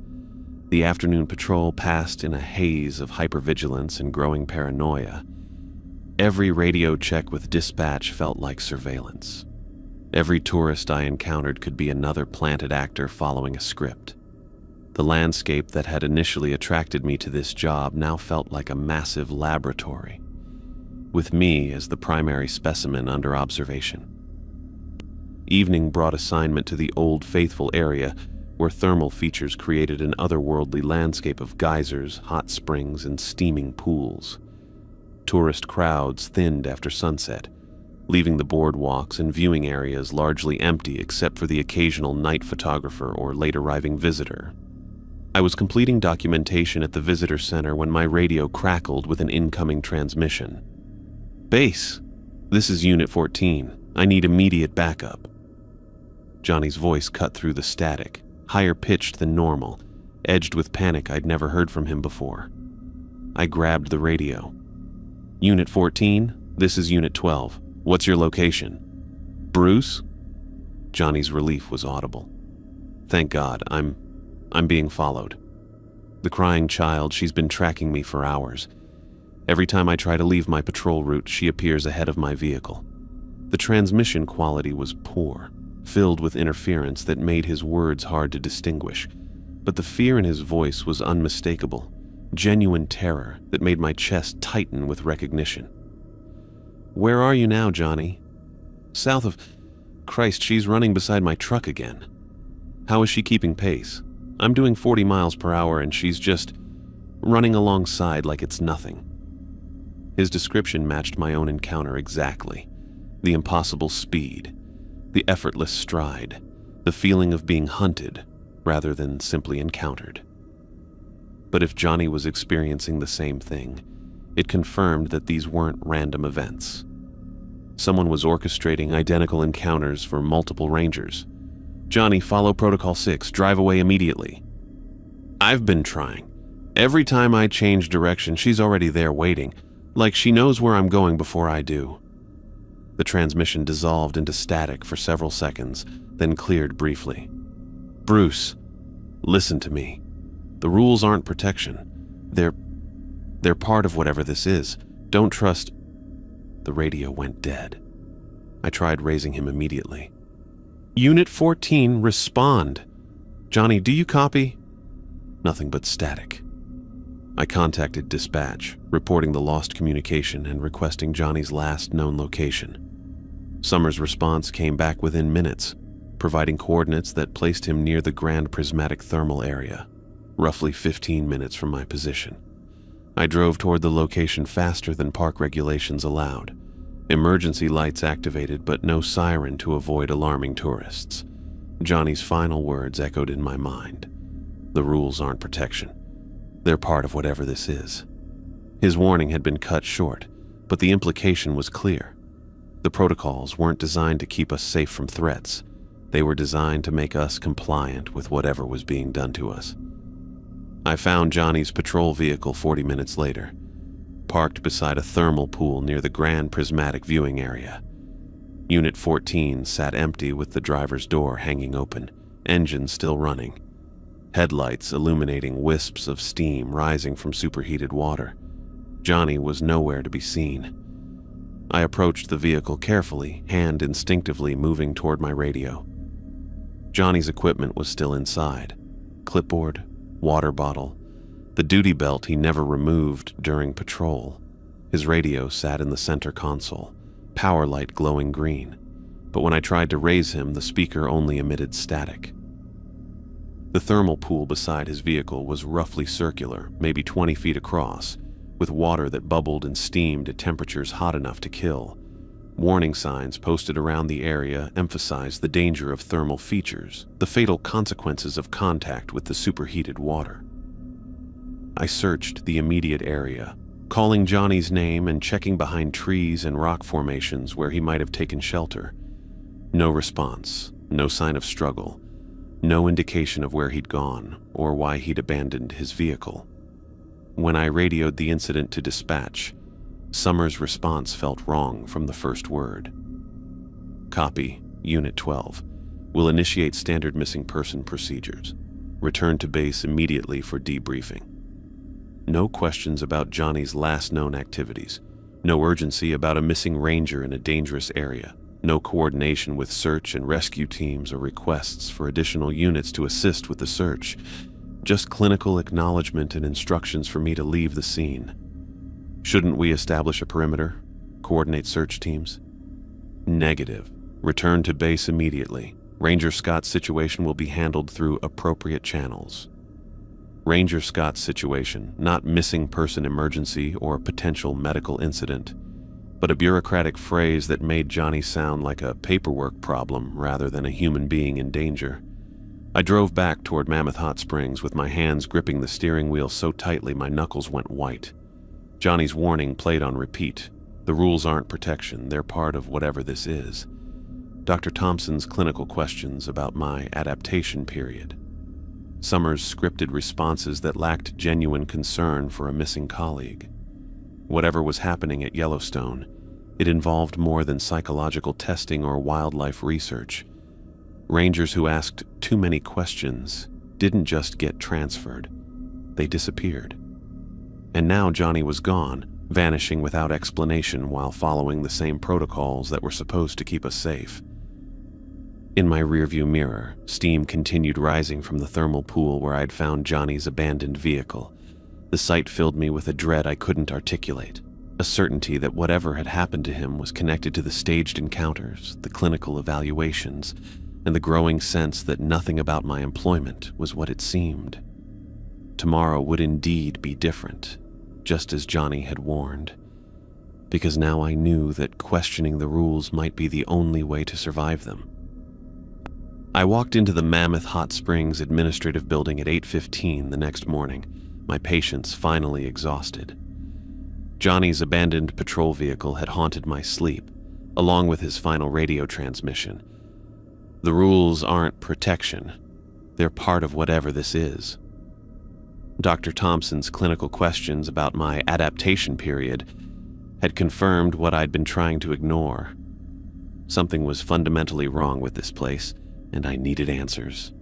The afternoon patrol passed in a haze of hypervigilance and growing paranoia. Every radio check with dispatch felt like surveillance. Every tourist I encountered could be another planted actor following a script. The landscape that had initially attracted me to this job now felt like a massive laboratory, with me as the primary specimen under observation. Evening brought assignment to the Old Faithful area, where thermal features created an otherworldly landscape of geysers, hot springs, and steaming pools. Tourist crowds thinned after sunset, leaving the boardwalks and viewing areas largely empty except for the occasional night photographer or late-arriving visitor. I was completing documentation at the visitor center when my radio crackled with an incoming transmission. "Base, this is Unit 14. I need immediate backup." Johnny's voice cut through the static, higher pitched than normal, edged with panic I'd never heard from him before. I grabbed the radio. "Unit 14, this is Unit 12. What's your location?" "Bruce?" Johnny's relief was audible. "Thank God, I'm being followed. The crying child, she's been tracking me for hours. Every time I try to leave my patrol route, she appears ahead of my vehicle." The transmission quality was poor, filled with interference that made his words hard to distinguish, but the fear in his voice was unmistakable, genuine terror that made my chest tighten with recognition. "Where are you now, Johnny?" "South of... Christ, she's running beside my truck again." "How is she keeping pace?" "I'm doing 40 miles per hour and she's just running alongside like it's nothing." His description matched my own encounter exactly. The impossible speed, the effortless stride, the feeling of being hunted rather than simply encountered. But if Johnny was experiencing the same thing, it confirmed that these weren't random events. Someone was orchestrating identical encounters for multiple rangers. "Johnny, follow Protocol 6. Drive away immediately." "I've been trying. Every time I change direction, she's already there waiting, like she knows where I'm going before I do." The transmission dissolved into static for several seconds, then cleared briefly. "Bruce, listen to me. The rules aren't protection. They're part of whatever this is. Don't trust..." The radio went dead. I tried raising him immediately. "Unit 14, respond. Johnny, do you copy?" Nothing but static. I contacted dispatch, reporting the lost communication and requesting Johnny's last known location. Summer's response came back within minutes, providing coordinates that placed him near the Grand Prismatic Thermal area, roughly 15 minutes from my position. I drove toward the location faster than park regulations allowed. Emergency lights activated, but no siren to avoid alarming tourists. Johnny's final words echoed in my mind. The rules aren't protection. They're part of whatever this is. His warning had been cut short, but the implication was clear. The protocols weren't designed to keep us safe from threats. They were designed to make us compliant with whatever was being done to us. I found Johnny's patrol vehicle 40 minutes later, parked beside a thermal pool near the Grand Prismatic viewing area. Unit 14 sat empty with the driver's door hanging open, engine still running, headlights illuminating wisps of steam rising from superheated water. Johnny was nowhere to be seen. I approached the vehicle carefully, hand instinctively moving toward my radio. Johnny's equipment was still inside. Clipboard, water bottle, the duty belt he never removed during patrol. His radio sat in the center console, power light glowing green, but when I tried to raise him, the speaker only emitted static. The thermal pool beside his vehicle was roughly circular, maybe 20 feet across, with water that bubbled and steamed at temperatures hot enough to kill. Warning signs posted around the area emphasized the danger of thermal features, the fatal consequences of contact with the superheated water. I searched the immediate area, calling Johnny's name and checking behind trees and rock formations where he might have taken shelter. No response, no sign of struggle, no indication of where he'd gone or why he'd abandoned his vehicle. When I radioed the incident to dispatch, Summer's response felt wrong from the first word. Copy, Unit 12. Will initiate standard missing person procedures. Return to base immediately for debriefing. No questions about Johnny's last known activities. No urgency about a missing ranger in a dangerous area. No coordination with search and rescue teams or requests for additional units to assist with the search. Just clinical acknowledgement and instructions for me to leave the scene. Shouldn't we establish a perimeter? Coordinate search teams? Negative. Return to base immediately. Ranger Scott's situation will be handled through appropriate channels. Ranger Scott's situation, not missing person emergency or potential medical incident, but a bureaucratic phrase that made Johnny sound like a paperwork problem rather than a human being in danger. I drove back toward Mammoth Hot Springs with my hands gripping the steering wheel so tightly my knuckles went white. Johnny's warning played on repeat. The rules aren't protection, they're part of whatever this is. Dr. Thompson's clinical questions about my adaptation period. Summers' scripted responses that lacked genuine concern for a missing colleague. Whatever was happening at Yellowstone, it involved more than psychological testing or wildlife research. Rangers who asked too many questions didn't just get transferred, they disappeared. And now Johnny was gone, vanishing without explanation while following the same protocols that were supposed to keep us safe. In my rearview mirror, steam continued rising from the thermal pool where I'd found Johnny's abandoned vehicle. The sight filled me with a dread I couldn't articulate, a certainty that whatever had happened to him was connected to the staged encounters, the clinical evaluations, and the growing sense that nothing about my employment was what it seemed. Tomorrow would indeed be different, just as Johnny had warned, because now I knew that questioning the rules might be the only way to survive them. I walked into the Mammoth Hot Springs administrative building at 8:15 the next morning, my patience finally exhausted. Johnny's abandoned patrol vehicle had haunted my sleep, along with his final radio transmission. The rules aren't protection, they're part of whatever this is. Dr. Thompson's clinical questions about my adaptation period had confirmed what I'd been trying to ignore. Something was fundamentally wrong with this place, and I needed answers.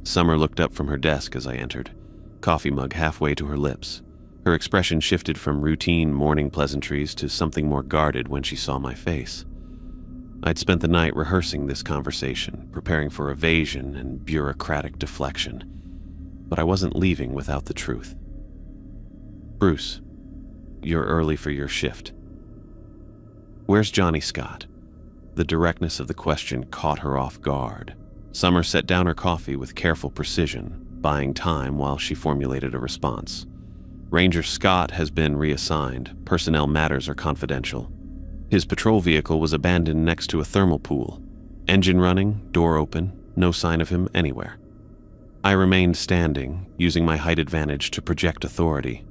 Summer looked up from her desk as I entered, coffee mug halfway to her lips. Her expression shifted from routine morning pleasantries to something more guarded when she saw my face. I'd spent the night rehearsing this conversation, preparing for evasion and bureaucratic deflection, but I wasn't leaving without the truth. Bruce, you're early for your shift. Where's Johnny Scott? The directness of the question caught her off guard. Summer set down her coffee with careful precision, buying time while she formulated a response. Ranger Scott has been reassigned. Personnel matters are confidential. His patrol vehicle was abandoned next to a thermal pool. Engine running, door open, no sign of him anywhere. I remained standing, using my height advantage to project authority.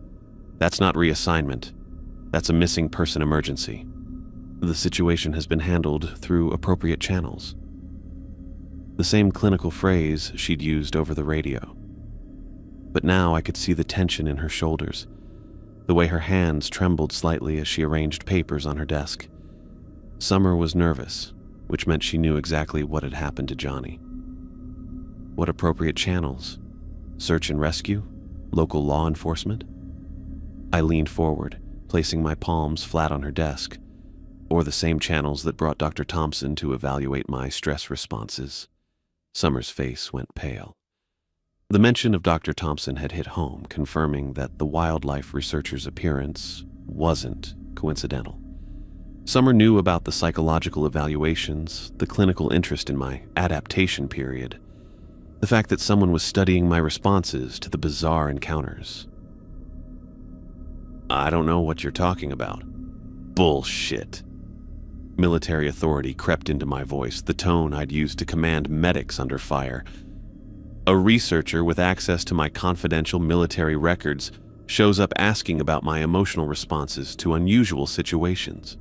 That's not reassignment. That's a missing person emergency. The situation has been handled through appropriate channels. The same clinical phrase she'd used over the radio. But now I could see the tension in her shoulders, the way her hands trembled slightly as she arranged papers on her desk. Summer was nervous, which meant she knew exactly what had happened to Johnny. What appropriate channels? Search and rescue? Local law enforcement? I leaned forward, placing my palms flat on her desk, or the same channels that brought Dr. Thompson to evaluate my stress responses. Summer's face went pale. The mention of Dr. Thompson had hit home, confirming that the wildlife researcher's appearance wasn't coincidental. Summer knew about the psychological evaluations, the clinical interest in my adaptation period, the fact that someone was studying my responses to the bizarre encounters. I don't know what you're talking about. Bullshit. Military authority crept into my voice, the tone I'd used to command medics under fire. A researcher with access to my confidential military records shows up asking about my emotional responses to unusual situations.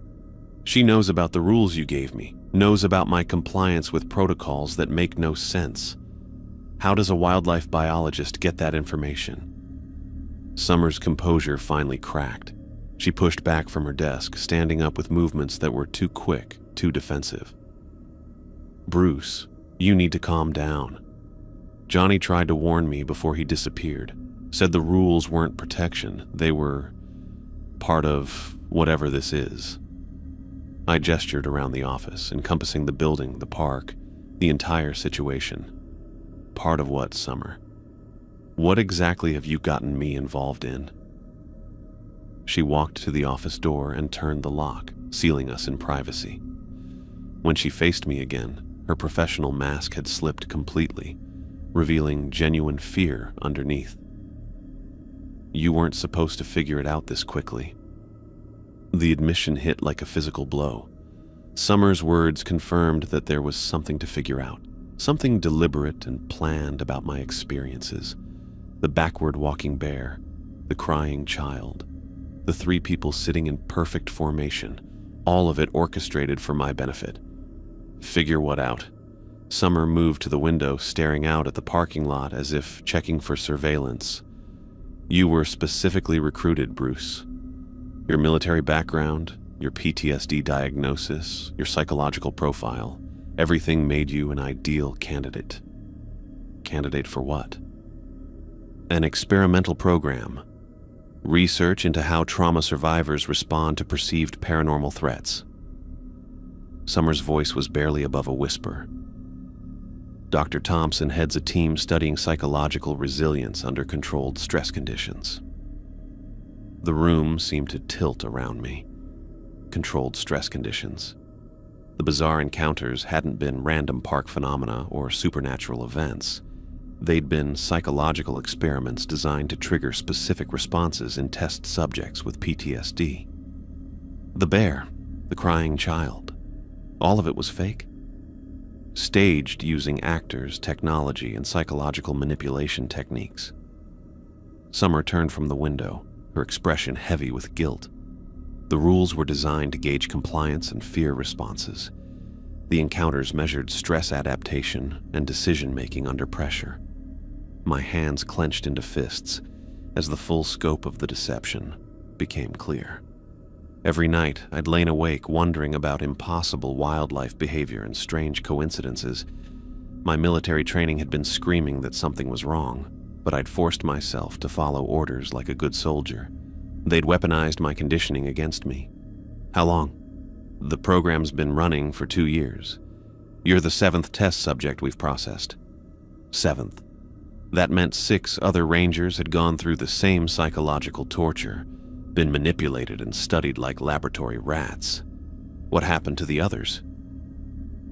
She knows about the rules you gave me, knows about my compliance with protocols that make no sense. How does a wildlife biologist get that information? Summer's composure finally cracked. She pushed back from her desk, standing up with movements that were too quick, too defensive. Bruce, you need to calm down. Johnny tried to warn me before he disappeared, said the rules weren't protection, they were part of whatever this is. I gestured around the office, encompassing the building, the park, the entire situation. Part of what, Summer? What exactly have you gotten me involved in? She walked to the office door and turned the lock, sealing us in privacy. When she faced me again, her professional mask had slipped completely, revealing genuine fear underneath. You weren't supposed to figure it out this quickly. The admission hit like a physical blow. Summer's words confirmed that there was something to figure out, something deliberate and planned about my experiences. The backward walking bear, the crying child, the 3 people sitting in perfect formation, all of it orchestrated for my benefit. Figure what out? Summer moved to the window, staring out at the parking lot as if checking for surveillance. You were specifically recruited, Bruce. Your military background, your PTSD diagnosis, your psychological profile, everything made you an ideal candidate. Candidate for what? An experimental program. Research into how trauma survivors respond to perceived paranormal threats. Summer's voice was barely above a whisper. Dr. Thompson heads a team studying psychological resilience under controlled stress conditions. The room seemed to tilt around me. Controlled stress conditions. The bizarre encounters hadn't been random park phenomena or supernatural events. They'd been psychological experiments designed to trigger specific responses in test subjects with PTSD. The bear, the crying child, all of it was fake. Staged using actors, technology, and psychological manipulation techniques. Summer turned from the window, her expression heavy with guilt. The rules were designed to gauge compliance and fear responses. The encounters measured stress adaptation and decision-making under pressure. My hands clenched into fists as the full scope of the deception became clear. Every night, I'd lain awake wondering about impossible wildlife behavior and strange coincidences. My military training had been screaming that something was wrong, but I'd forced myself to follow orders like a good soldier. They'd weaponized my conditioning against me. How long? The program's been running for 2 years. You're the 7th test subject we've processed. 7th. That meant 6 other rangers had gone through the same psychological torture, been manipulated and studied like laboratory rats. What happened to the others?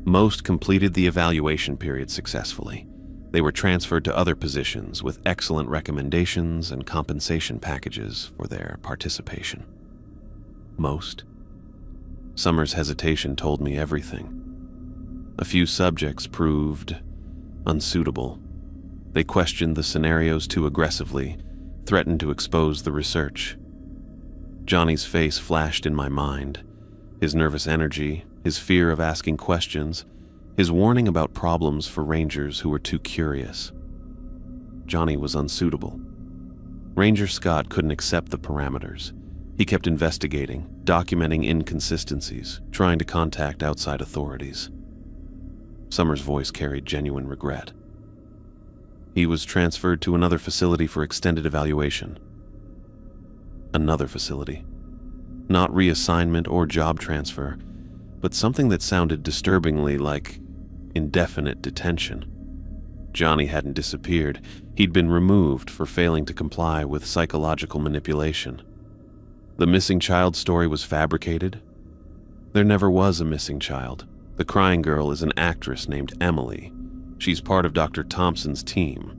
Most completed the evaluation period successfully. They were transferred to other positions with excellent recommendations and compensation packages for their participation. Most? Summer's hesitation told me everything. A few subjects proved unsuitable. They questioned the scenarios too aggressively, threatened to expose the research. Johnny's face flashed in my mind, his nervous energy, his fear of asking questions, his warning about problems for rangers who were too curious. Johnny was unsuitable. Ranger Scott couldn't accept the parameters. He kept investigating, documenting inconsistencies, trying to contact outside authorities. Summer's voice carried genuine regret. He was transferred to another facility for extended evaluation. Another facility. Not reassignment or job transfer, but something that sounded disturbingly like indefinite detention. Johnny hadn't disappeared. He'd been removed for failing to comply with psychological manipulation. The missing child story was fabricated. There never was a missing child. The crying girl is an actress named Emily. She's part of Dr. Thompson's team.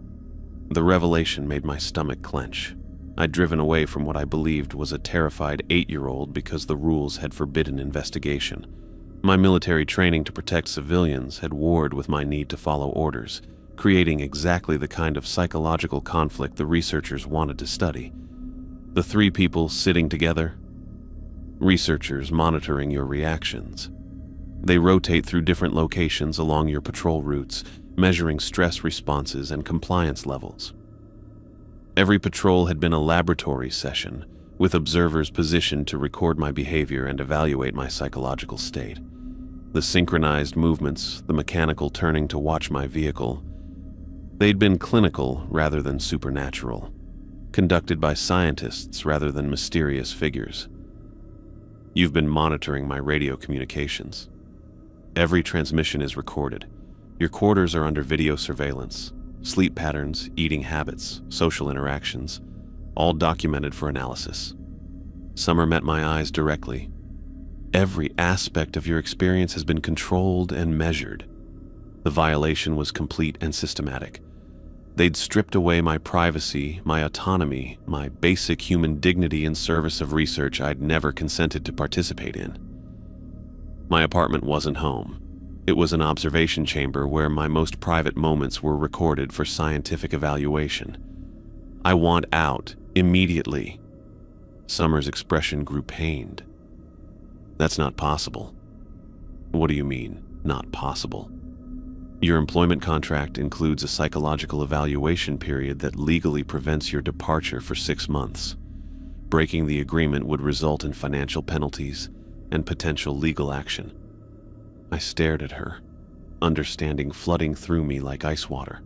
The revelation made my stomach clench. I'd driven away from what I believed was a terrified 8-year-old because the rules had forbidden investigation. My military training to protect civilians had warred with my need to follow orders, creating exactly the kind of psychological conflict the researchers wanted to study. The 3 people sitting together, researchers monitoring your reactions. They rotate through different locations along your patrol routes, measuring stress responses and compliance levels. Every patrol had been a laboratory session, with observers positioned to record my behavior and evaluate my psychological state. The synchronized movements, the mechanical turning to watch my vehicle, they'd been clinical rather than supernatural, conducted by scientists rather than mysterious figures. You've been monitoring my radio communications. Every transmission is recorded. Your quarters are under video surveillance. Sleep patterns, eating habits, social interactions, all documented for analysis. Summer met my eyes directly. Every aspect of your experience has been controlled and measured. The violation was complete and systematic. They'd stripped away my privacy, my autonomy, my basic human dignity in service of research I'd never consented to participate in. My apartment wasn't home. It was an observation chamber where my most private moments were recorded for scientific evaluation. I want out, immediately. Summer's expression grew pained. That's not possible. What do you mean, not possible? Your employment contract includes a psychological evaluation period that legally prevents your departure for 6 months. Breaking the agreement would result in financial penalties and potential legal action. I stared at her, understanding flooding through me like ice water.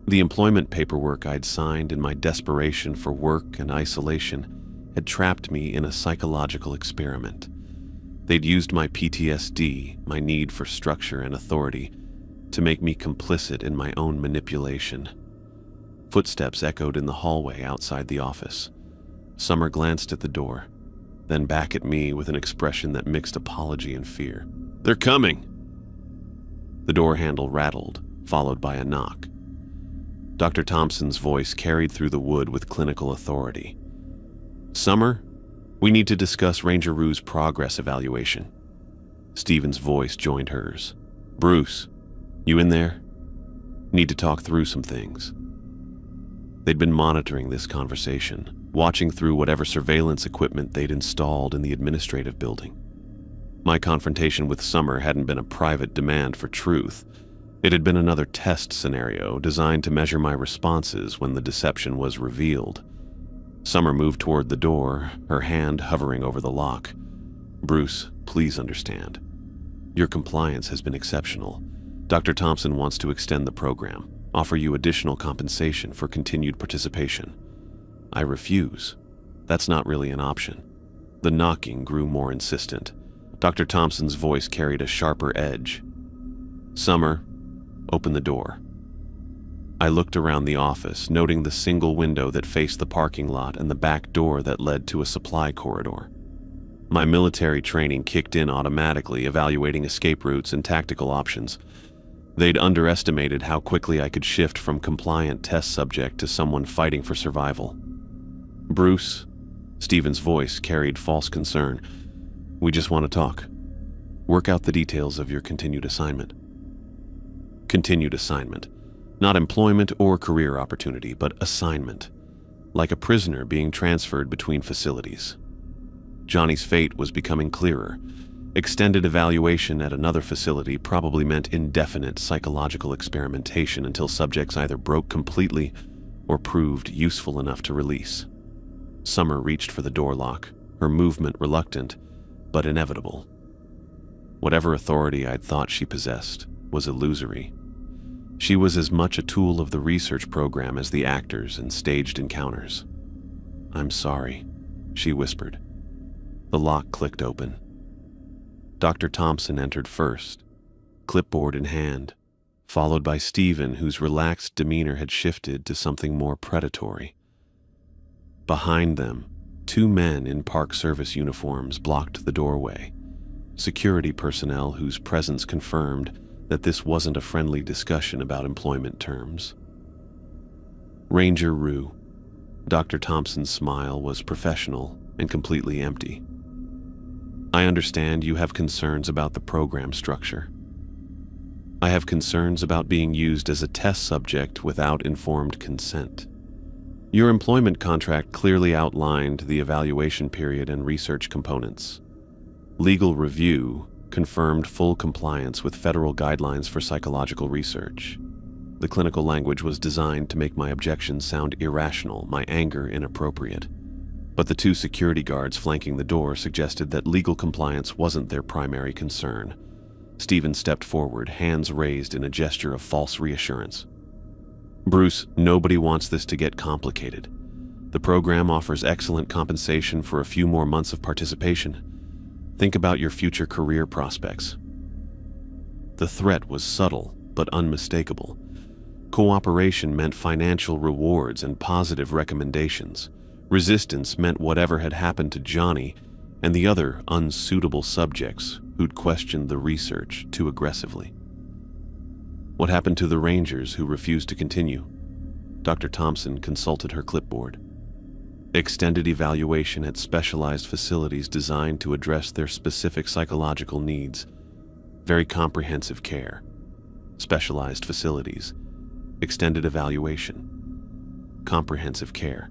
The employment paperwork I'd signed in my desperation for work and isolation had trapped me in a psychological experiment. They'd used my PTSD, my need for structure and authority, to make me complicit in my own manipulation. Footsteps echoed in the hallway outside the office. Summer glanced at the door, then back at me with an expression that mixed apology and fear. "They're coming!" The door handle rattled, followed by a knock. Dr. Thompson's voice carried through the wood with clinical authority. "Summer, we need to discuss Ranger Rue's progress evaluation." Stephen's voice joined hers. "Bruce, you in there? Need to talk through some things." They'd been monitoring this conversation, watching through whatever surveillance equipment they'd installed in the administrative building. My confrontation with Summer hadn't been a private demand for truth. It had been another test scenario designed to measure my responses when the deception was revealed. Summer moved toward the door, her hand hovering over the lock. "Bruce, please understand. Your compliance has been exceptional. Dr. Thompson wants to extend the program, offer you additional compensation for continued participation." I refuse. That's not really an option. The knocking grew more insistent. Dr. Thompson's voice carried a sharper edge. "Summer, open the door." I looked around the office, noting the single window that faced the parking lot and the back door that led to a supply corridor. My military training kicked in automatically, evaluating escape routes and tactical options. They'd underestimated how quickly I could shift from compliant test subject to someone fighting for survival. "Bruce," Stephen's voice carried false concern. "We just want to talk. Work out the details of your continued assignment." Continued assignment. Not employment or career opportunity, but assignment. Like a prisoner being transferred between facilities. Johnny's fate was becoming clearer. Extended evaluation at another facility probably meant indefinite psychological experimentation until subjects either broke completely or proved useful enough to release. Summer reached for the door lock, her movement reluctant, but inevitable. Whatever authority I'd thought she possessed was illusory. She was as much a tool of the research program as the actors and staged encounters. "I'm sorry," she whispered. The lock clicked open. Dr. Thompson entered first, clipboard in hand, followed by Stephen, whose relaxed demeanor had shifted to something more predatory. Behind them, two men in Park Service uniforms blocked the doorway, security personnel whose presence confirmed that this wasn't a friendly discussion about employment terms. Ranger Rue. Dr. Thompson's smile was professional and completely empty. "I understand you have concerns about the program structure. I have concerns about being used as a test subject without informed consent. Your employment contract clearly outlined the evaluation period and research components. Legal review confirmed full compliance with federal guidelines for psychological research. The clinical language was designed to make my objections sound irrational, my anger inappropriate. But the two security guards flanking the door suggested that legal compliance wasn't their primary concern." Stephen stepped forward, hands raised in a gesture of false reassurance. "Bruce, nobody wants this to get complicated. The program offers excellent compensation for a few more months of participation. Think about your future career prospects." The threat was subtle but unmistakable. Cooperation meant financial rewards and positive recommendations. Resistance meant whatever had happened to Johnny and the other unsuitable subjects who'd questioned the research too aggressively. "What happened to the Rangers who refused to continue?" Dr. Thompson consulted her clipboard. "Extended evaluation at specialized facilities designed to address their specific psychological needs. Very comprehensive care. Specialized facilities. Extended evaluation. Comprehensive care."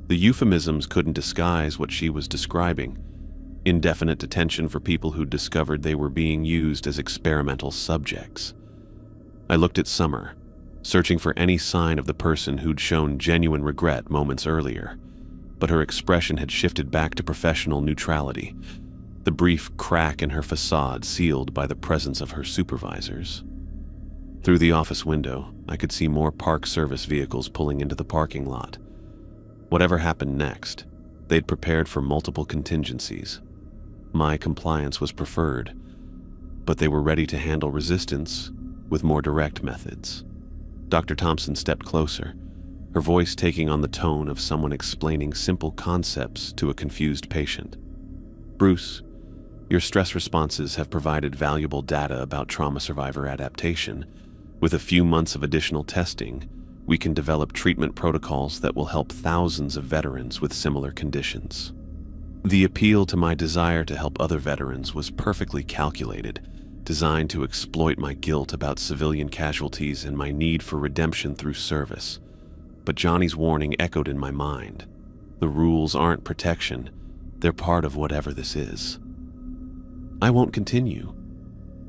The euphemisms couldn't disguise what she was describing: indefinite detention for people who discovered they were being used as experimental subjects. I looked at Summer, searching for any sign of the person who'd shown genuine regret moments earlier, but her expression had shifted back to professional neutrality, the brief crack in her facade sealed by the presence of her supervisors. Through the office window, I could see more Park Service vehicles pulling into the parking lot. Whatever happened next, they'd prepared for multiple contingencies. My compliance was preferred, but they were ready to handle resistance with more direct methods. Dr. Thompson stepped closer, her voice taking on the tone of someone explaining simple concepts to a confused patient. "Bruce, your stress responses have provided valuable data about trauma survivor adaptation. With a few months of additional testing, we can develop treatment protocols that will help thousands of veterans with similar conditions." The appeal to my desire to help other veterans was perfectly calculated, designed to exploit my guilt about civilian casualties and my need for redemption through service. But Johnny's warning echoed in my mind. The rules aren't protection, they're part of whatever this is. "I won't continue."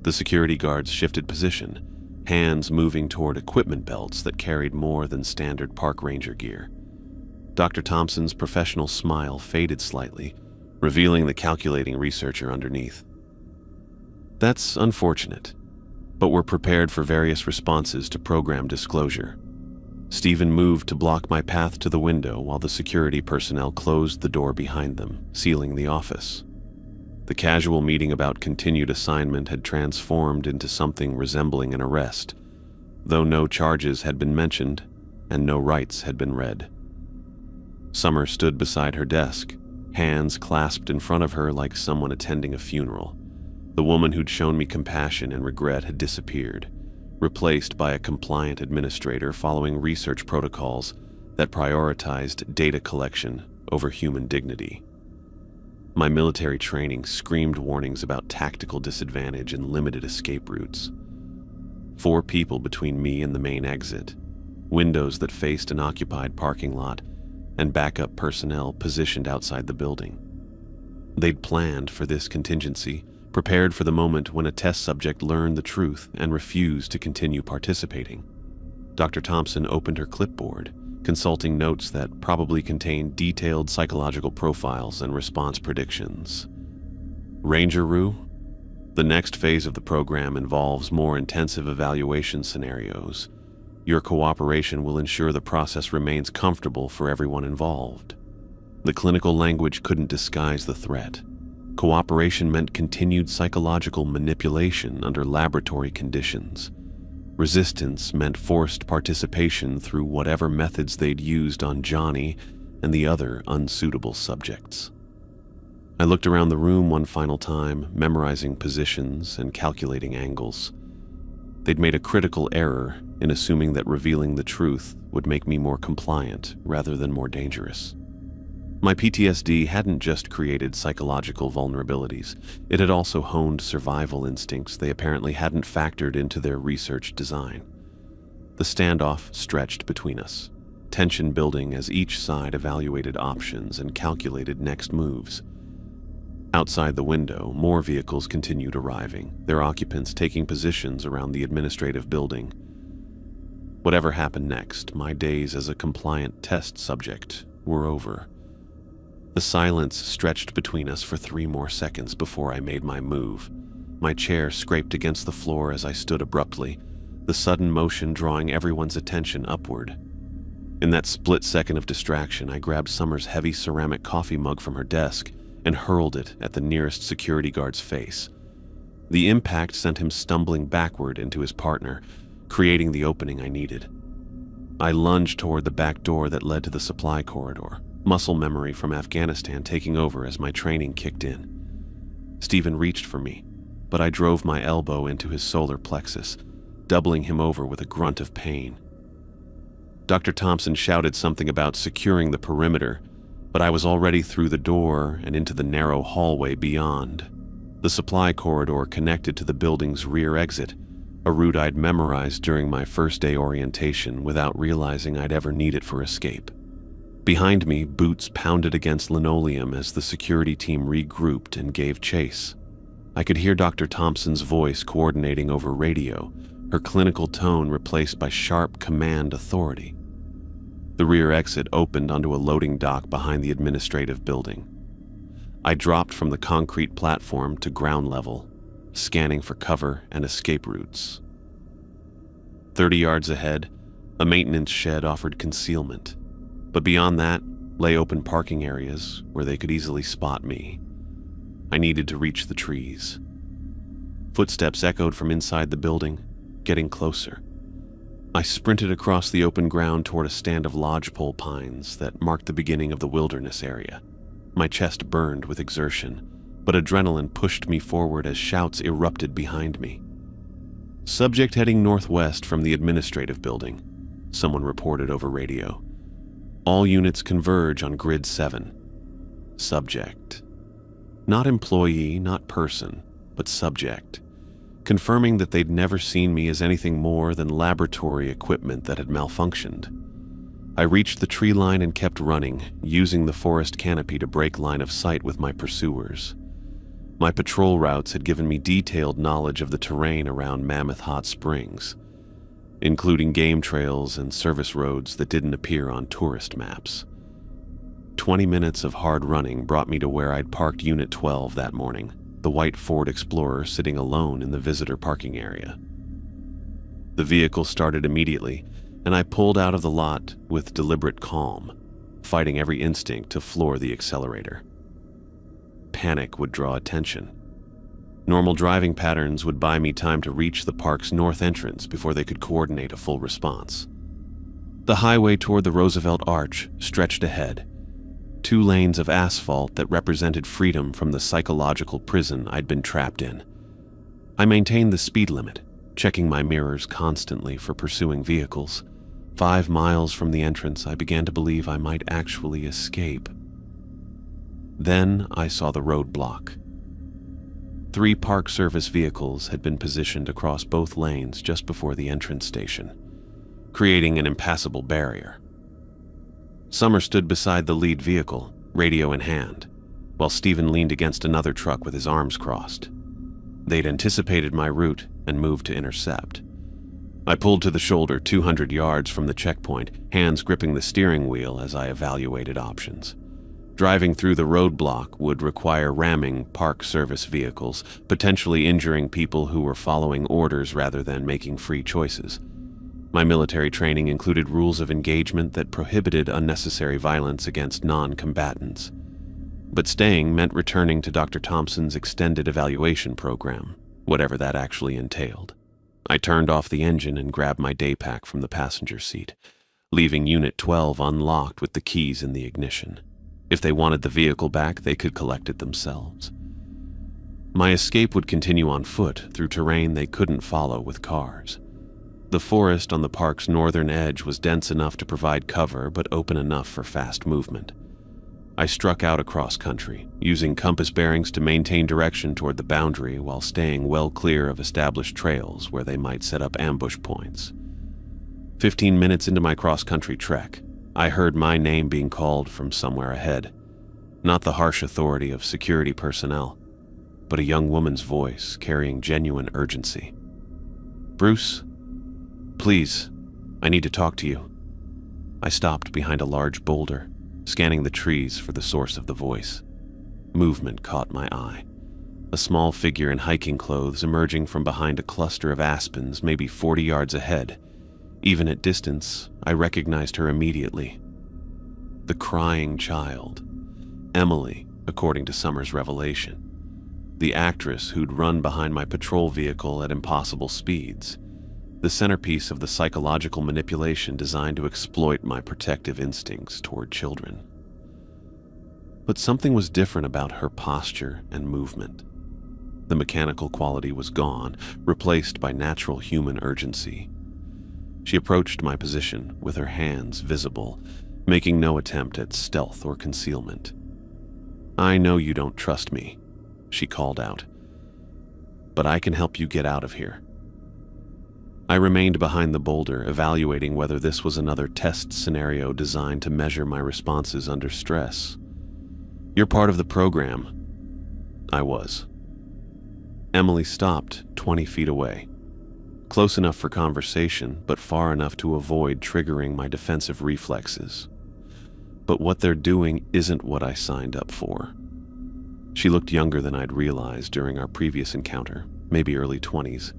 The security guards shifted position, hands moving toward equipment belts that carried more than standard park ranger gear. Dr. Thompson's professional smile faded slightly, revealing the calculating researcher underneath. "That's unfortunate, but we're prepared for various responses to program disclosure." Stephen moved to block my path to the window while the security personnel closed the door behind them, sealing the office. The casual meeting about continued assignment had transformed into something resembling an arrest, though no charges had been mentioned and no rights had been read. Summer stood beside her desk, hands clasped in front of her like someone attending a funeral. The woman who'd shown me compassion and regret had disappeared, replaced by a compliant administrator following research protocols that prioritized data collection over human dignity. My military training screamed warnings about tactical disadvantage and limited escape routes. 4 people between me and the main exit, windows that faced an occupied parking lot, and backup personnel positioned outside the building. They'd planned for this contingency, prepared for the moment when a test subject learned the truth and refused to continue participating. Dr. Thompson opened her clipboard, consulting notes that probably contained detailed psychological profiles and response predictions. Ranger Roo? The next phase of the program involves more intensive evaluation scenarios. Your cooperation will ensure the process remains comfortable for everyone involved. The clinical language couldn't disguise the threat. Cooperation meant continued psychological manipulation under laboratory conditions. Resistance meant forced participation through whatever methods they'd used on Johnny and the other unsuitable subjects. I looked around the room one final time, memorizing positions and calculating angles. They'd made a critical error in assuming that revealing the truth would make me more compliant rather than more dangerous. My PTSD hadn't just created psychological vulnerabilities, it had also honed survival instincts they apparently hadn't factored into their research design. The standoff stretched between us, tension building as each side evaluated options and calculated next moves. Outside the window, more vehicles continued arriving, their occupants taking positions around the administrative building. Whatever happened next, my days as a compliant test subject were over. The silence stretched between us for 3 more seconds before I made my move. My chair scraped against the floor as I stood abruptly, the sudden motion drawing everyone's attention upward. In that split second of distraction, I grabbed Summer's heavy ceramic coffee mug from her desk and hurled it at the nearest security guard's face. The impact sent him stumbling backward into his partner, creating the opening I needed. I lunged toward the back door that led to the supply corridor, muscle memory from Afghanistan taking over as my training kicked in. Stephen reached for me, but I drove my elbow into his solar plexus, doubling him over with a grunt of pain. Dr. Thompson shouted something about securing the perimeter, but I was already through the door and into the narrow hallway beyond. The supply corridor connected to the building's rear exit, a route I'd memorized during my first day orientation without realizing I'd ever need it for escape. Behind me, boots pounded against linoleum as the security team regrouped and gave chase. I could hear Dr. Thompson's voice coordinating over radio, her clinical tone replaced by sharp command authority. The rear exit opened onto a loading dock behind the administrative building. I dropped from the concrete platform to ground level, scanning for cover and escape routes. 30 yards ahead, a maintenance shed offered concealment. But beyond that lay open parking areas where they could easily spot me. I needed to reach the trees. Footsteps echoed from inside the building, getting closer. I sprinted across the open ground toward a stand of lodgepole pines that marked the beginning of the wilderness area. My chest burned with exertion, but adrenaline pushed me forward as shouts erupted behind me. Subject heading northwest from the administrative building, someone reported over radio. All units converge on Grid 7. Subject. Not employee, not person, but subject, confirming that they'd never seen me as anything more than laboratory equipment that had malfunctioned. I reached the tree line and kept running, using the forest canopy to break line of sight with my pursuers. My patrol routes had given me detailed knowledge of the terrain around Mammoth Hot Springs, including game trails and service roads that didn't appear on tourist maps. 20 minutes of hard running brought me to where I'd parked Unit 12 that morning, the white Ford Explorer sitting alone in the visitor parking area. The vehicle started immediately, and I pulled out of the lot with deliberate calm, fighting every instinct to floor the accelerator. Panic would draw attention. Normal driving patterns would buy me time to reach the park's north entrance before they could coordinate a full response. The highway toward the Roosevelt Arch stretched ahead, 2 lanes of asphalt that represented freedom from the psychological prison I'd been trapped in. I maintained the speed limit, checking my mirrors constantly for pursuing vehicles. 5 miles from the entrance, I began to believe I might actually escape. Then I saw the roadblock. 3 Park Service vehicles had been positioned across both lanes just before the entrance station, creating an impassable barrier. Summer stood beside the lead vehicle, radio in hand, while Stephen leaned against another truck with his arms crossed. They'd anticipated my route and moved to intercept. I pulled to the shoulder 200 yards from the checkpoint, hands gripping the steering wheel as I evaluated options. Driving through the roadblock would require ramming Park Service vehicles, potentially injuring people who were following orders rather than making free choices. My military training included rules of engagement that prohibited unnecessary violence against non-combatants. But staying meant returning to Dr. Thompson's extended evaluation program, whatever that actually entailed. I turned off the engine and grabbed my day pack from the passenger seat, leaving Unit 12 unlocked with the keys in the ignition. If they wanted the vehicle back, they could collect it themselves. My escape would continue on foot through terrain they couldn't follow with cars. The forest on the park's northern edge was dense enough to provide cover, but open enough for fast movement. I struck out across country, using compass bearings to maintain direction toward the boundary while staying well clear of established trails where they might set up ambush points. 15 minutes into my cross-country trek, I heard my name being called from somewhere ahead. Not the harsh authority of security personnel, but a young woman's voice carrying genuine urgency. "Bruce, please, I need to talk to you." I stopped behind a large boulder, scanning the trees for the source of the voice. Movement caught my eye. A small figure in hiking clothes emerging from behind a cluster of aspens maybe 40 yards ahead. Even at distance, I recognized her immediately. The crying child. Emily, according to Summer's revelation. The actress who'd run behind my patrol vehicle at impossible speeds. The centerpiece of the psychological manipulation designed to exploit my protective instincts toward children. But something was different about her posture and movement. The mechanical quality was gone, replaced by natural human urgency. She approached my position with her hands visible, making no attempt at stealth or concealment. "I know you don't trust me," she called out, "but I can help you get out of here." I remained behind the boulder, evaluating whether this was another test scenario designed to measure my responses under stress. "You're part of the program." I was. Emily stopped 20 feet away. Close enough for conversation, but far enough to avoid triggering my defensive reflexes. But what they're doing isn't what I signed up for. She looked younger than I'd realized during our previous encounter, maybe early 20s,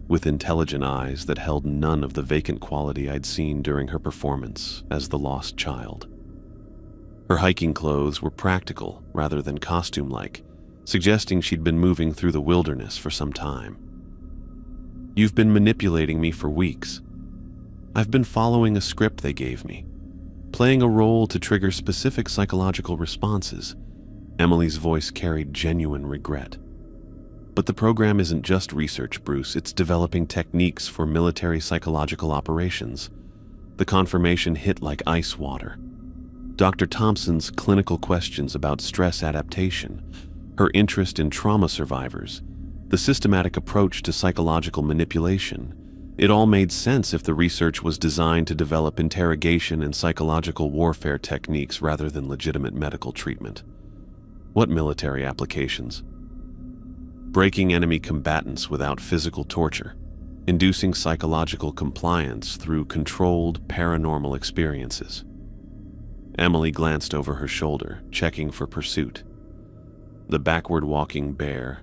with intelligent eyes that held none of the vacant quality I'd seen during her performance as the lost child. Her hiking clothes were practical rather than costume-like, suggesting she'd been moving through the wilderness for some time. "You've been manipulating me for weeks. I've been following a script they gave me, playing a role to trigger specific psychological responses." Emily's voice carried genuine regret. "But the program isn't just research, Bruce. It's developing techniques for military psychological operations." The confirmation hit like ice water. Dr. Thompson's clinical questions about stress adaptation, her interest in trauma survivors, the systematic approach to psychological manipulation. It all made sense if the research was designed to develop interrogation and psychological warfare techniques rather than legitimate medical treatment. What military applications? Breaking enemy combatants without physical torture, inducing psychological compliance through controlled paranormal experiences. Emily glanced over her shoulder, checking for pursuit. The backward-walking bear,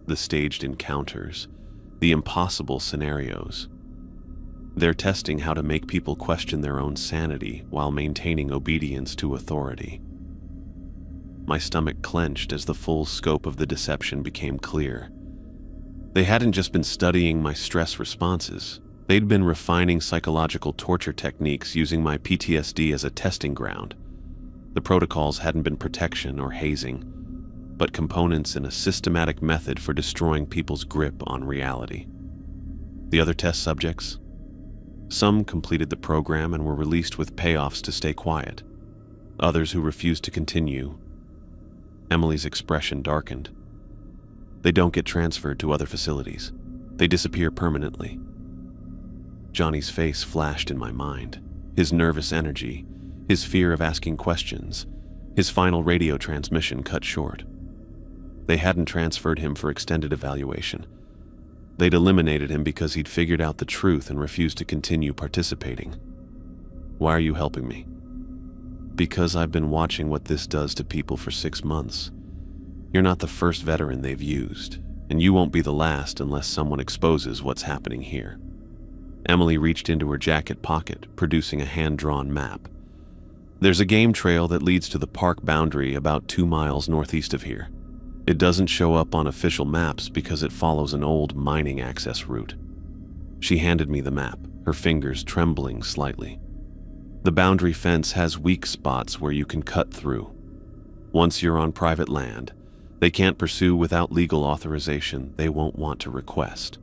the staged encounters, the impossible scenarios. They're testing how to make people question their own sanity while maintaining obedience to authority. My stomach clenched as the full scope of the deception became clear. They hadn't just been studying my stress responses. They'd been refining psychological torture techniques using my PTSD as a testing ground. The protocols hadn't been protection or hazing, but components in a systematic method for destroying people's grip on reality. The other test subjects? Some completed the program and were released with payoffs to stay quiet. Others who refused to continue. Emily's expression darkened. They don't get transferred to other facilities. They disappear permanently. Johnny's face flashed in my mind. His nervous energy, his fear of asking questions, his final radio transmission cut short. They hadn't transferred him for extended evaluation. They'd eliminated him because he'd figured out the truth and refused to continue participating. Why are you helping me? Because I've been watching what this does to people for 6 months. You're not the first veteran they've used, and you won't be the last unless someone exposes what's happening here. Emily reached into her jacket pocket, producing a hand-drawn map. There's a game trail that leads to the park boundary about 2 miles northeast of here. It doesn't show up on official maps because it follows an old mining access route. She handed me the map, her fingers trembling slightly. The boundary fence has weak spots where you can cut through. Once you're on private land, they can't pursue without legal authorization they won't want to request.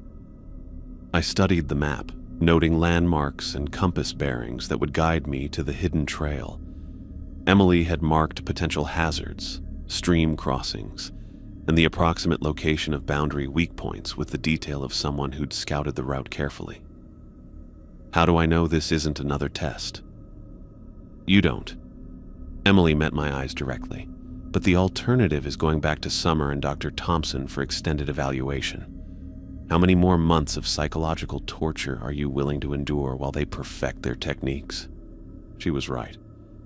I studied the map, noting landmarks and compass bearings that would guide me to the hidden trail. Emily had marked potential hazards, stream crossings, and the approximate location of boundary weak points with the detail of someone who'd scouted the route carefully. How do I know this isn't another test? You don't. Emily met my eyes directly, but the alternative is going back to Summer and Dr. Thompson for extended evaluation. How many more months of psychological torture are you willing to endure while they perfect their techniques? She was right.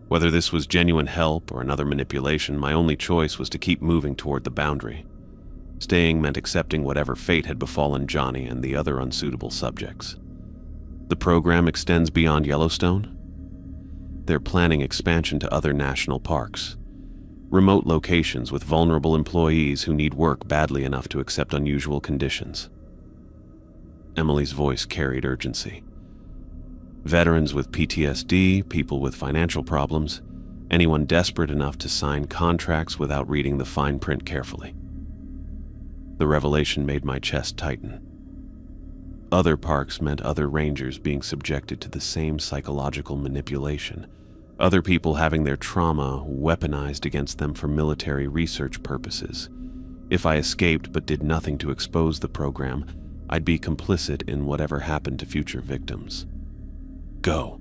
Whether this was genuine help or another manipulation, my only choice was to keep moving toward the boundary. Staying meant accepting whatever fate had befallen Johnny and the other unsuitable subjects. The program extends beyond Yellowstone? They're planning expansion to other national parks. Remote locations with vulnerable employees who need work badly enough to accept unusual conditions. Emily's voice carried urgency. Veterans with PTSD, people with financial problems, anyone desperate enough to sign contracts without reading the fine print carefully. The revelation made my chest tighten. Other parks meant other rangers being subjected to the same psychological manipulation, other people having their trauma weaponized against them for military research purposes. If I escaped but did nothing to expose the program, I'd be complicit in whatever happened to future victims. Go.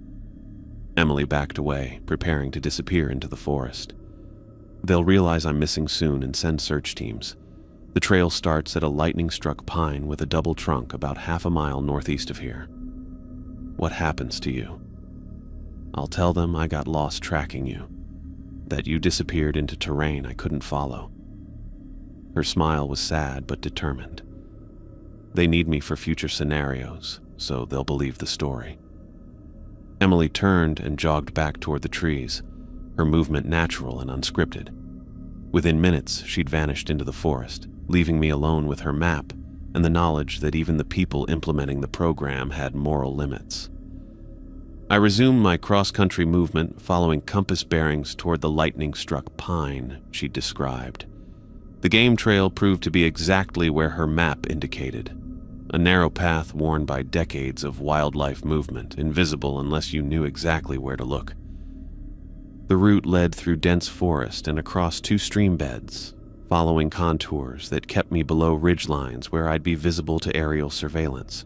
Emily backed away, preparing to disappear into the forest. They'll realize I'm missing soon and send search teams. The trail starts at a lightning-struck pine with a double trunk about half a mile northeast of here. What happens to you? I'll tell them I got lost tracking you, that you disappeared into terrain I couldn't follow. Her smile was sad but determined. They need me for future scenarios, so they'll believe the story. Emily turned and jogged back toward the trees, her movement natural and unscripted. Within minutes, she'd vanished into the forest, leaving me alone with her map and the knowledge that even the people implementing the program had moral limits. I resumed my cross-country movement, following compass bearings toward the lightning-struck pine she'd described. The game trail proved to be exactly where her map indicated, a narrow path worn by decades of wildlife movement, invisible unless you knew exactly where to look. The route led through dense forest and across 2 stream beds, following contours that kept me below ridgelines where I'd be visible to aerial surveillance.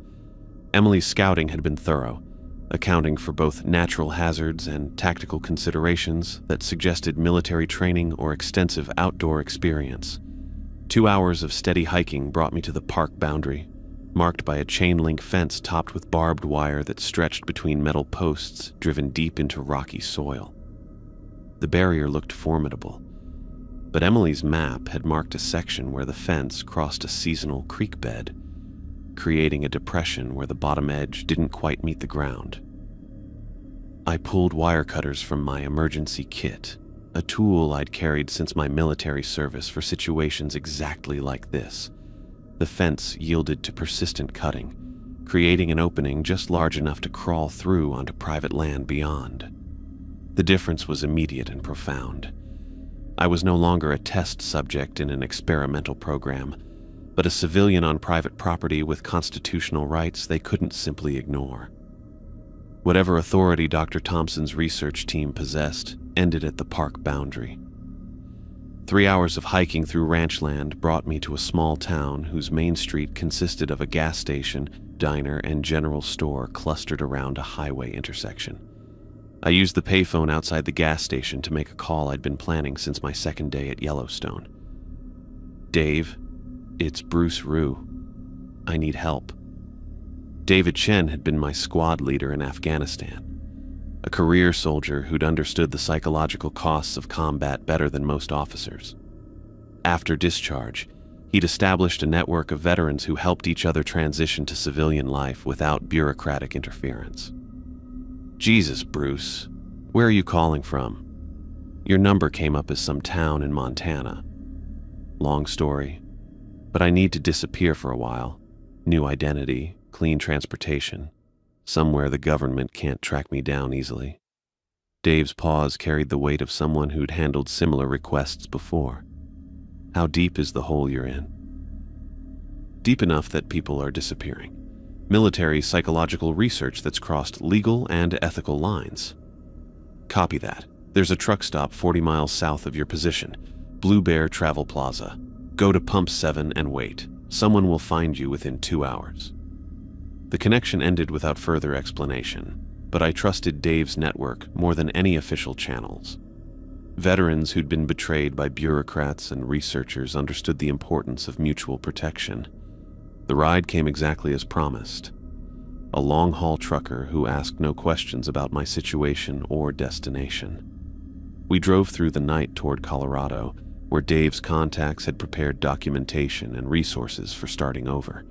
Emily's scouting had been thorough, accounting for both natural hazards and tactical considerations that suggested military training or extensive outdoor experience. 2 hours of steady hiking brought me to the park boundary, marked by a chain-link fence topped with barbed wire that stretched between metal posts driven deep into rocky soil. The barrier looked formidable, but Emily's map had marked a section where the fence crossed a seasonal creek bed, creating a depression where the bottom edge didn't quite meet the ground. I pulled wire cutters from my emergency kit, a tool I'd carried since my military service for situations exactly like this. The fence yielded to persistent cutting, creating an opening just large enough to crawl through onto private land beyond. The difference was immediate and profound. I was no longer a test subject in an experimental program, but a civilian on private property with constitutional rights they couldn't simply ignore. Whatever authority Dr. Thompson's research team possessed ended at the park boundary. 3 hours of hiking through ranchland brought me to a small town whose main street consisted of a gas station, diner, and general store clustered around a highway intersection. I used the payphone outside the gas station to make a call I'd been planning since my second day at Yellowstone. "Dave, it's Bruce Rue." I need help. David Chen had been my squad leader in Afghanistan, a career soldier who'd understood the psychological costs of combat better than most officers. After discharge, he'd established a network of veterans who helped each other transition to civilian life without bureaucratic interference. Jesus, Bruce, where are you calling from? Your number came up as some town in Montana. Long story, but I need to disappear for a while. New identity, clean transportation. Somewhere the government can't track me down easily. Dave's pause carried the weight of someone who'd handled similar requests before. How deep is the hole you're in? Deep enough that people are disappearing. Military psychological research that's crossed legal and ethical lines. Copy that. There's a truck stop 40 miles south of your position. Blue Bear Travel Plaza. Go to Pump 7 and wait. Someone will find you within 2 hours. The connection ended without further explanation, but I trusted Dave's network more than any official channels. Veterans who'd been betrayed by bureaucrats and researchers understood the importance of mutual protection. The ride came exactly as promised. A long-haul trucker who asked no questions about my situation or destination. We drove through the night toward Colorado, where Dave's contacts had prepared documentation and resources for starting over.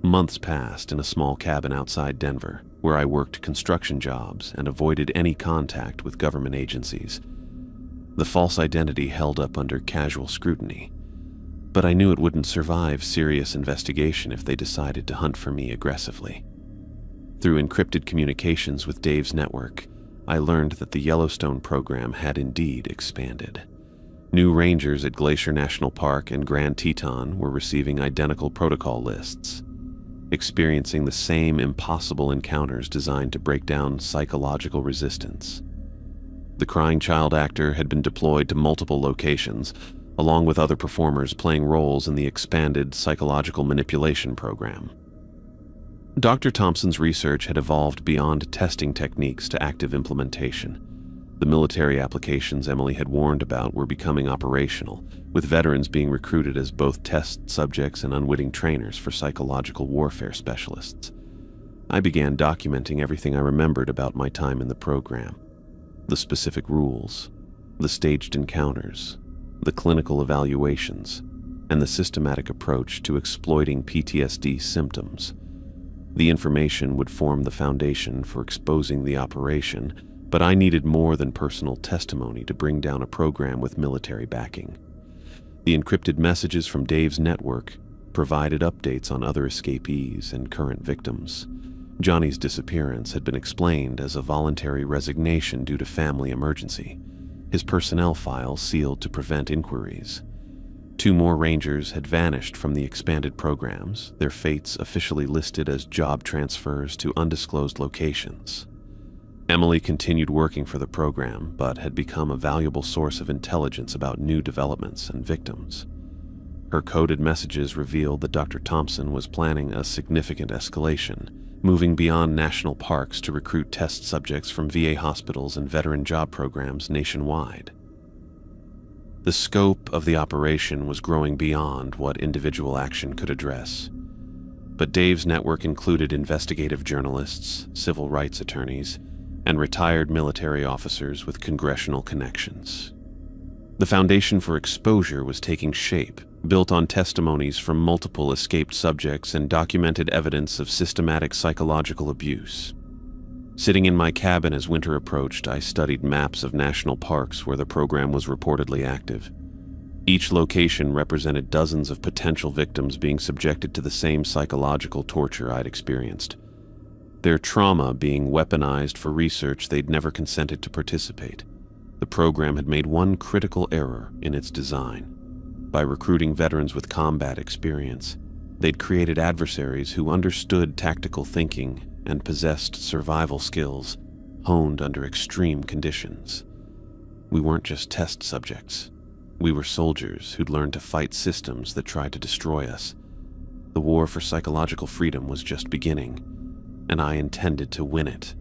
Months passed in a small cabin outside Denver, where I worked construction jobs and avoided any contact with government agencies. The false identity held up under casual scrutiny, but I knew it wouldn't survive serious investigation if they decided to hunt for me aggressively. Through encrypted communications with Dave's network, I learned that the Yellowstone program had indeed expanded. New rangers at Glacier National Park and Grand Teton were receiving identical protocol lists, experiencing the same impossible encounters designed to break down psychological resistance. The crying child actor had been deployed to multiple locations, along with other performers playing roles in the expanded psychological manipulation program. Dr. Thompson's research had evolved beyond testing techniques to active implementation. The military applications Emily had warned about were becoming operational, with veterans being recruited as both test subjects and unwitting trainers for psychological warfare specialists. I began documenting everything I remembered about my time in the program. The specific rules, the staged encounters, the clinical evaluations, and the systematic approach to exploiting PTSD symptoms. The information would form the foundation for exposing the operation, but I needed more than personal testimony to bring down a program with military backing. The encrypted messages from Dave's network provided updates on other escapees and current victims. Johnny's disappearance had been explained as a voluntary resignation due to family emergency, his personnel file sealed to prevent inquiries. 2 more rangers had vanished from the expanded programs, their fates officially listed as job transfers to undisclosed locations. Emily continued working for the program, but had become a valuable source of intelligence about new developments and victims. Her coded messages revealed that Dr. Thompson was planning a significant escalation, moving beyond national parks to recruit test subjects from VA hospitals and veteran job programs nationwide. The scope of the operation was growing beyond what individual action could address. But Dave's network included investigative journalists, civil rights attorneys, and retired military officers with congressional connections. The foundation for exposure was taking shape, built on testimonies from multiple escaped subjects and documented evidence of systematic psychological abuse. Sitting in my cabin as winter approached, I studied maps of national parks where the program was reportedly active. Each location represented dozens of potential victims being subjected to the same psychological torture I'd experienced. Their trauma being weaponized for research they'd never consented to participate. The program had made one critical error in its design. By recruiting veterans with combat experience, they'd created adversaries who understood tactical thinking and possessed survival skills honed under extreme conditions. We weren't just test subjects. We were soldiers who'd learned to fight systems that tried to destroy us. The war for psychological freedom was just beginning, and I intended to win it.